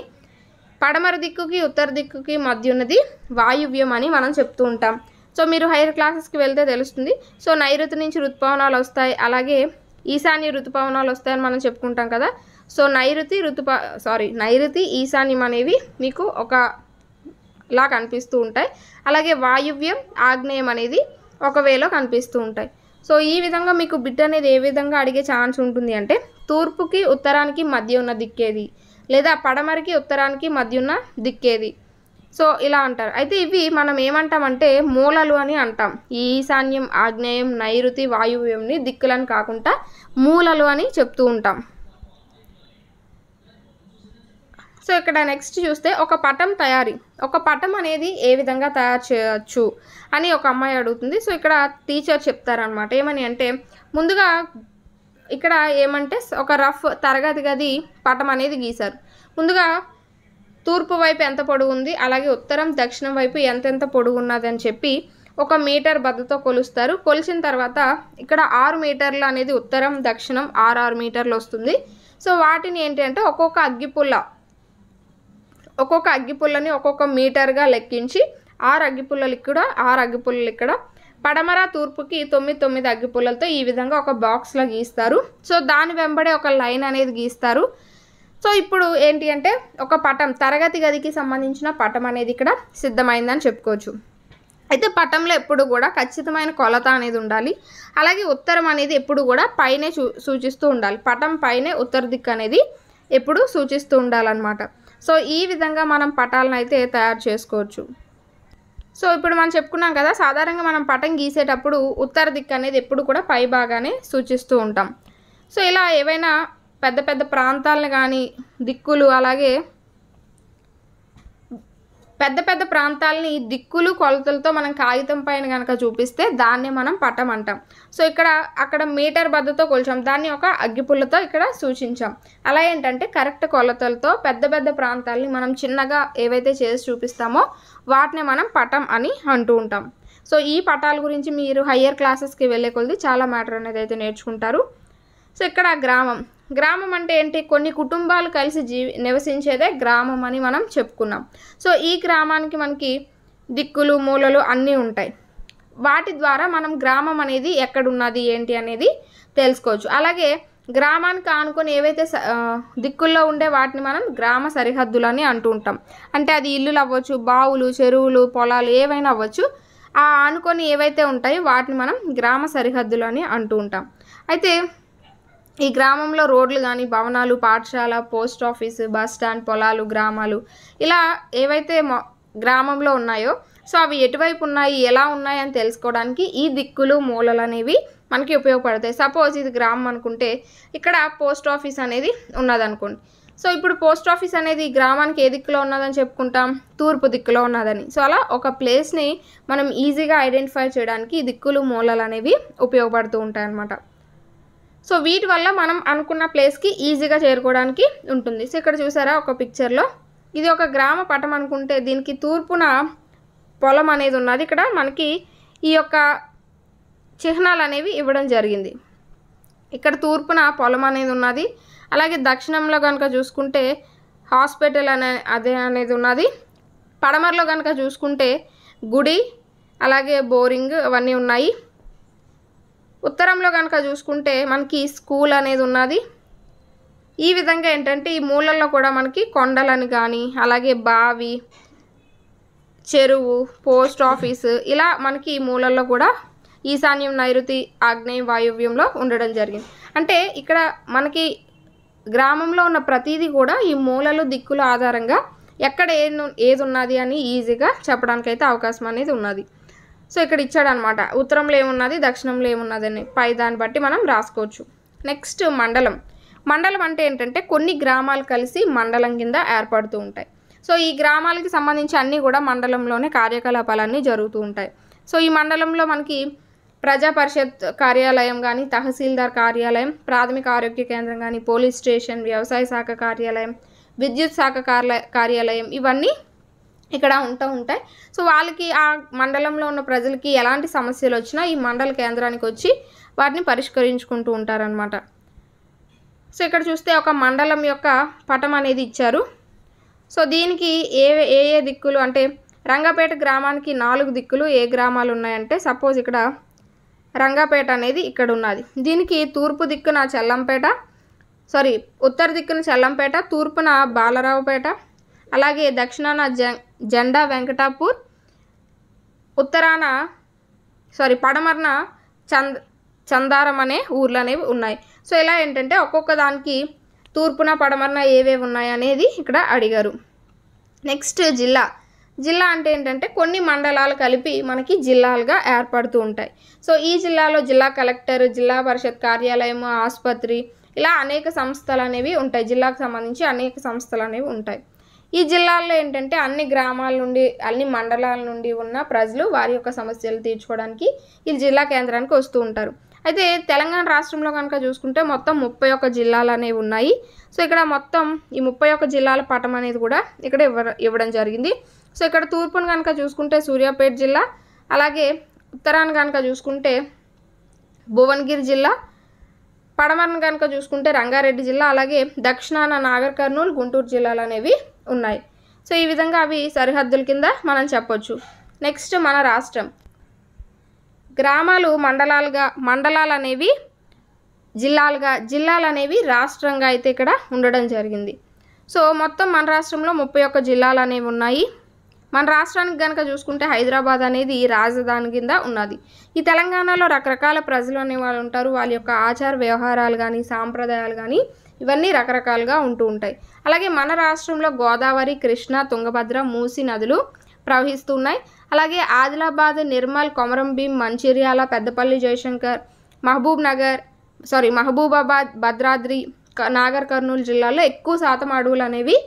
పడమర దిక్కుకి ఉత్తర దిక్కుకి మధ్య ఉన్నది వాయువ్యం అని మనం చెప్తూ ఉంటాం. సో మీరు హైయర్ క్లాసెస్కి వెళ్తే తెలుస్తుంది. సో నైరుతి నుంచి ఋతుపవనాలు వస్తాయి, అలాగే ఈశాన్య ఋతుపవనాలు వస్తాయని మనం చెప్పుకుంటాం కదా. సో నైరుతి ఈశాన్యం అనేవి మీకు ఒకలా కనిపిస్తూ ఉంటాయి. అలాగే వాయువ్యం ఆగ్నేయం అనేది ఒక వేలో కనిపిస్తూ ఉంటాయి. సో ఈ విధంగా మీకు బిట్ అనేది ఏ విధంగా అడిగే ఛాన్స్ ఉంటుంది అంటే తూర్పుకి ఉత్తరానికి మధ్య ఉన్న దిక్కేది, లేదా పడమరకి ఉత్తరానికి మధ్య ఉన్న దిక్కేది. సో ఇలా అంటారు. అయితే ఇవి మనం ఏమంటామంటే మూలలు అని అంటాం. ఈ ఈశాన్యం, ఆగ్నేయం, నైరుతి, వాయువ్యంని దిక్కులని కాకుండా మూలలు అని చెప్తూ ఉంటాం. సో ఇక్కడ నెక్స్ట్ చూస్తే ఒక పటం తయారీ. ఒక పటం అనేది ఏ విధంగా తయారు చేయవచ్చు అని ఒక అమ్మాయి అడుగుతుంది. సో ఇక్కడ టీచర్ చెప్తారనమాట. ఏమని అంటే ముందుగా ఇక్కడ ఏమంటే ఒక రఫ్ తరగతి గది పటం అనేది గీశారు. ముందుగా తూర్పు వైపు ఎంత పొడవు ఉంది, అలాగే ఉత్తరం దక్షిణం వైపు ఎంతెంత పొడవు ఉన్నది అని చెప్పి 1 మీటర్ బద్దతో కొలుస్తారు. కొలిచిన తర్వాత ఇక్కడ 6 మీటర్లు అనేది ఉత్తరం దక్షిణం 6 మీటర్లు వస్తుంది. సో వాటిని ఏంటి అంటే ఒక్కొక్క అగ్గిపుల్లని ఒక్కొక్క మీటర్గా లెక్కించి 6 అగ్గిపుల్లలు ఇక్కడ పడమర తూర్పుకి 9 అగ్గిపుల్లలతో ఈ విధంగా ఒక బాక్స్లో గీస్తారు. సో దాని వెంబడే ఒక లైన్ అనేది గీస్తారు. సో ఇప్పుడు ఏంటి అంటే ఒక పటం, తరగతి గదికి సంబంధించిన పటం అనేది ఇక్కడ సిద్ధమైందని చెప్పుకోవచ్చు. అయితే పటంలో ఎప్పుడు కూడా ఖచ్చితమైన కొలత అనేది ఉండాలి. అలాగే ఉత్తరం అనేది ఎప్పుడు కూడా పైనే సూచిస్తూ ఉండాలి. పటం పైనే ఉత్తర దిక్కు అనేది ఎప్పుడు సూచిస్తూ ఉండాలన్నమాట. సో ఈ విధంగా మనం పటాలను అయితే తయారు చేసుకోవచ్చు. సో ఇప్పుడు మనం చెప్పుకున్నాం కదా, సాధారణంగా మనం పటం గీసేటప్పుడు ఉత్తర దిక్కు అనేది ఎప్పుడు కూడా పై భాగానే సూచిస్తూ ఉంటాం. సో ఇలా ఏవైనా పెద్ద పెద్ద ప్రాంతాలను కానీ దిక్కులు, అలాగే పెద్ద ప్రాంతాలని దిక్కులు కొలతలతో మనం కాగితం పైన కనుక చూపిస్తే దాన్నే మనం పటం అంటాం. సో అక్కడ మీటర్ బద్దతో కొలిచాం, దాన్ని ఒక అగ్గిపుల్లతో ఇక్కడ సూచించాం. అలా ఏంటంటే కరెక్ట్ కొలతలతో పెద్ద ప్రాంతాలని మనం చిన్నగా ఏవైతే చేసి చూపిస్తామో వాటిని మనం పటం అని అంటూ ఉంటాం. సో ఈ పటాల గురించి మీరు హయ్యర్ క్లాసెస్కి వెళ్ళే కొద్ది చాలా మ్యాటర్ అనేది అయితే నేర్చుకుంటారు. సో ఇక్కడ గ్రామం అంటే ఏంటి, కొన్ని కుటుంబాలు కలిసి నివసించేదే గ్రామం అని మనం చెప్పుకున్నాం. సో ఈ గ్రామానికి మనకి దిక్కులు, మూలలు అన్నీ ఉంటాయి. వాటి ద్వారా మనం గ్రామం అనేది ఎక్కడున్నది ఏంటి అనేది తెలుసుకోవచ్చు. అలాగే గ్రామానికి ఆనుకొని ఏవైతే దిక్కుల్లో ఉండే వాటిని మనం గ్రామ సరిహద్దులు అని అంటూ ఉంటాం. అంటే అది ఇల్లులు అవ్వచ్చు, బావులు, చెరువులు, పొలాలు ఏవైనా అవ్వచ్చు. ఆ ఆనుకొని ఏవైతే ఉంటాయో వాటిని మనం గ్రామ సరిహద్దులు అని అంటూ ఉంటాం. అయితే ఈ గ్రామంలో రోడ్లు కానీ, భవనాలు, పాఠశాల, పోస్ట్ ఆఫీస్, బస్ స్టాండ్, పొలాలు, గ్రామాలు ఇలా ఏవైతే గ్రామంలో ఉన్నాయో సో అవి ఎటువైపు ఉన్నాయి, ఎలా ఉన్నాయి అని తెలుసుకోవడానికి ఈ దిక్కులు, మూలలు అనేవి మనకి ఉపయోగపడతాయి. సపోజ్ ఇది గ్రామం అనుకుంటే ఇక్కడ పోస్ట్ ఆఫీస్ అనేది ఉన్నదనుకోండి. సో ఇప్పుడు పోస్ట్ ఆఫీస్ అనేది గ్రామానికి ఏ దిక్కులో ఉన్నదని చెప్పుకుంటాం, తూర్పు దిక్కులో ఉన్నదని. సో అలా ఒక ప్లేస్ని మనం ఈజీగా ఐడెంటిఫై చేయడానికి ఈ దిక్కులు, మూలలు అనేవి ఉపయోగపడుతూ ఉంటాయి అన్నమాట. సో వీటి వల్ల మనం అనుకున్న ప్లేస్కి ఈజీగా చేరుకోవడానికి ఉంటుంది. సో ఇక్కడ చూసారా ఒక పిక్చర్లో, ఇది ఒక గ్రామ పటం అనుకుంటే దీనికి తూర్పున పొలం అనేది ఉన్నది. ఇక్కడ మనకి ఈ యొక్క చిహ్నాలు అనేవి ఇవ్వడం జరిగింది. ఇక్కడ తూర్పున పొలం అనేది ఉన్నది. అలాగే దక్షిణంలో కనుక చూసుకుంటే హాస్పిటల్ అనేది ఉన్నది. పడమరలో కనుక చూసుకుంటే గుడి, అలాగే బోరింగ్ అవన్నీ ఉన్నాయి. ఉత్తరంలో కనుక చూసుకుంటే మనకి స్కూల్ అనేది ఉన్నది. ఈ విధంగా ఏంటంటే ఈ మూలల్లో కూడా మనకి కొండలని కానీ, అలాగే బావి, చెరువు, పోస్ట్ ఆఫీసు ఇలా మనకి ఈ మూలల్లో కూడా ఈశాన్యం, నైరుతి, ఆగ్నేయం, వాయువ్యంలో ఉండడం జరిగింది. అంటే ఇక్కడ మనకి గ్రామంలో ఉన్న ప్రతిదీ కూడా ఈ మూలలు, దిక్కుల ఆధారంగా ఎక్కడ ఏది ఉన్నది అని ఈజీగా చెప్పడానికైతే అవకాశం అనేది ఉన్నది. సో ఇక్కడ ఇచ్చాడనమాట, ఉత్తరంలో ఏమున్నది, దక్షిణంలో ఏమున్నది అని పై దాన్ని బట్టి మనం రాసుకోవచ్చు. నెక్స్ట్ మండలం అంటే ఏంటంటే కొన్ని గ్రామాలు కలిసి మండలం కింద ఏర్పడుతూ ఉంటాయి. సో ఈ గ్రామాలకి సంబంధించి అన్నీ కూడా మండలంలోనే కార్యకలాపాలన్నీ జరుగుతూ ఉంటాయి. సో ఈ మండలంలో మనకి ప్రజా పరిషత్ కార్యాలయం కానీ, తహసీల్దార్ కార్యాలయం, ప్రాథమిక ఆరోగ్య కేంద్రం కానీ, పోలీస్ స్టేషన్, వ్యవసాయ శాఖ కార్యాలయం, విద్యుత్ శాఖ కార్యాలయం ఇవన్నీ ఇక్కడ ఉంటాయి. సో వాళ్ళకి ఆ మండలంలో ఉన్న ప్రజలకి ఎలాంటి సమస్యలు వచ్చినా ఈ మండల కేంద్రానికి వచ్చి వాటిని పరిష్కరించుకుంటూ ఉంటారనమాట. సో ఇక్కడ చూస్తే ఒక మండలం యొక్క పటం అనేది ఇచ్చారు. సో దీనికి ఏ దిక్కులు అంటే రంగాపేట గ్రామానికి 4 దిక్కులు ఏ గ్రామాలు ఉన్నాయంటే సపోజ్ ఇక్కడ రంగాపేట అనేది ఇక్కడ ఉన్నది. దీనికి తూర్పు దిక్కున ఉత్తర దిక్కున చెల్లంపేట, తూర్పున బాలరావుపేట, అలాగే దక్షిణాన జెండా వెంకటాపూర్, పడమరన చందారం అనే ఊర్లు అనేవి ఉన్నాయి. సో ఇలా ఏంటంటే ఒక్కొక్క దానికి తూర్పున పడమరన ఏవేవి ఉన్నాయి అనేది ఇక్కడ అడిగారు. నెక్స్ట్ జిల్లా అంటే ఏంటంటే కొన్ని మండలాలు కలిపి మనకి జిల్లాలుగా ఏర్పడుతూ ఉంటాయి. సో ఈ జిల్లాలో జిల్లా కలెక్టర్, జిల్లా పరిషత్ కార్యాలయం, ఆసుపత్రి ఇలా అనేక సంస్థలు అనేవి ఉంటాయి. జిల్లాకు సంబంధించి అనేక సంస్థలు అనేవి ఉంటాయి. ఈ జిల్లాల్లో ఏంటంటే అన్ని గ్రామాల నుండి అన్ని మండలాల నుండి ఉన్న ప్రజలు వారి యొక్క సమస్యలు తీర్చుకోవడానికి ఈ జిల్లా కేంద్రానికి వస్తూ ఉంటారు. అయితే తెలంగాణ రాష్ట్రంలో కనుక చూసుకుంటే మొత్తం 31 జిల్లాలు అనేవి ఉన్నాయి. సో ఇక్కడ మొత్తం ఈ 31 జిల్లాల పటం అనేది కూడా ఇక్కడ ఇవ్వడం జరిగింది. సో ఇక్కడ తూర్పును కనుక చూసుకుంటే సూర్యాపేట జిల్లా, అలాగే ఉత్తరాన్ని కనుక చూసుకుంటే భువనగిరి జిల్లా, పడమరను కనుక చూసుకుంటే రంగారెడ్డి జిల్లా, అలాగే దక్షిణాన నాగర్ కర్నూలు, గుంటూరు జిల్లాలు అనేవి ఉన్నాయి. సో ఈ విధంగా అవి సరిహద్దుల కింద మనం చెప్పొచ్చు. నెక్స్ట్ మన రాష్ట్రం గ్రామాలు మండలాలు అనేవి జిల్లాలు అనేవి రాష్ట్రంగా అయితే ఇక్కడ ఉండడం జరిగింది. సో మొత్తం మన రాష్ట్రంలో 31 జిల్లాలు అనేవి ఉన్నాయి. మన రాష్ట్రానికి కనుక చూసుకుంటే హైదరాబాద్ అనేది రాజధాని కింద ఉన్నది. ఈ తెలంగాణలో రకరకాల ప్రజలు అనేవాళ్ళు ఉంటారు. వాళ్ళ యొక్క ఆచార వ్యవహారాలు కానీ సాంప్రదాయాలు కానీ ఇవన్నీ రకరకాలుగా ఉంటూ ఉంటాయి. అలాగే మన రాష్ట్రంలో గోదావరి, కృష్ణ, తుంగభద్ర, మూసి నదులు ప్రవహిస్తున్నాయి. అలాగే ఆదిలాబాద్, నిర్మల్, కొమరంభీం, మంచిర్యాల, పెద్దపల్లి, జయశంకర్, మహబూబాబాద్, భద్రాద్రి, నాగర్ కర్నూలు జిల్లాల్లో ఎక్కువ శాతం అడవులు అనేవి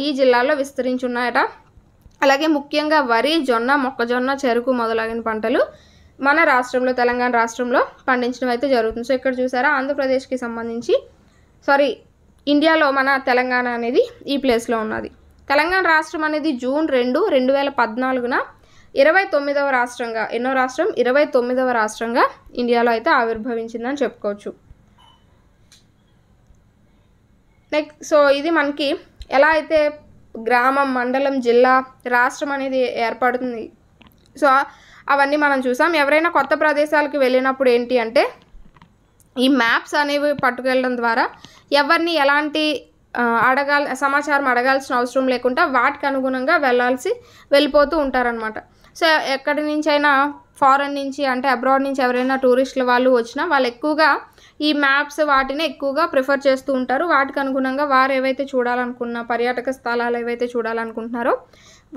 ఈ జిల్లాల్లో విస్తరించి ఉన్నాయట. అలాగే ముఖ్యంగా వరి, జొన్న, మొక్కజొన్న, చెరుకు మొదలైన పంటలు మన రాష్ట్రంలో తెలంగాణ రాష్ట్రంలో పండించడం అయితే జరుగుతుంది. సో ఇక్కడ చూసారా ఆంధ్రప్రదేశ్కి సంబంధించి ఇండియాలో మన తెలంగాణ అనేది ఈ ప్లేస్లో ఉన్నది. తెలంగాణ రాష్ట్రం అనేది జూన్ 2, 2014న 29వ రాష్ట్రంగా 29వ రాష్ట్రంగా ఇండియాలో అయితే ఆవిర్భవించిందని చెప్పుకోవచ్చు. నెక్స్ట్ సో ఇది మనకి ఎలా అయితే గ్రామం, మండలం, జిల్లా, రాష్ట్రం అనేది ఏర్పడుతుంది. సో అవన్నీ మనం చూసాం. ఎవరైనా కొత్త ప్రదేశాలకు వెళ్ళినప్పుడు ఏంటి అంటే ఈ మ్యాప్స్ అనేవి పట్టుకెళ్ళడం ద్వారా ఎవరిని ఎలాంటి సమాచారం అడగాల్సిన అవసరం లేకుండా వాటికి అనుగుణంగా వెళ్ళిపోతూ ఉంటారనమాట. సో ఎక్కడి నుంచైనా ఫారెన్ నుంచి అంటే అబ్రాడ్ నుంచి ఎవరైనా టూరిస్టులు వాళ్ళు వచ్చినా వాళ్ళు ఎక్కువగా ఈ మ్యాప్స్ వాటిని ఎక్కువగా ప్రిఫర్ చేస్తూ ఉంటారు. వాటికి అనుగుణంగా వారు ఏవైతే చూడాలనుకున్న పర్యాటక స్థలాలు ఏవైతే చూడాలనుకుంటున్నారో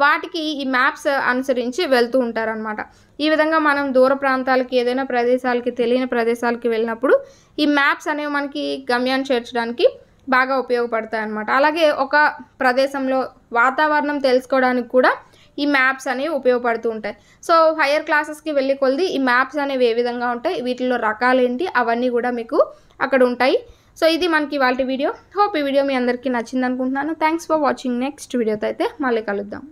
వాటికి ఈ మ్యాప్స్ అనుసరించి వెళ్తూ ఉంటారనమాట. ఈ విధంగా మనం దూర ప్రాంతాలకి ఏదైనా ప్రదేశాలకి తెలియని ప్రదేశాలకి వెళ్ళినప్పుడు ఈ మ్యాప్స్ అనేవి మనకి గమ్యాన్ని చేర్చడానికి బాగా ఉపయోగపడతాయి అన్నమాట. అలాగే ఒక ప్రదేశంలో వాతావరణం తెలుసుకోవడానికి కూడా ఈ మ్యాప్స్ అనేవి ఉపయోగపడుతూ ఉంటాయి. సో హయ్యర్ క్లాసెస్కి వెళ్ళి కొలిది ఈ మ్యాప్స్ అనేవి ఏ విధంగా ఉంటాయి, వీటిలో రకాలు ఏంటి అవన్నీ కూడా మీకు అక్కడ ఉంటాయి. సో ఇది మనకి ఇవాల్టి వీడియో. హోప్ ఈ వీడియో మీ అందరికీ నచ్చింది అనుకుంటున్నాను. Thanks for watching. నెక్స్ట్ వీడియోతో అయితే మళ్ళీ కలుద్దాం.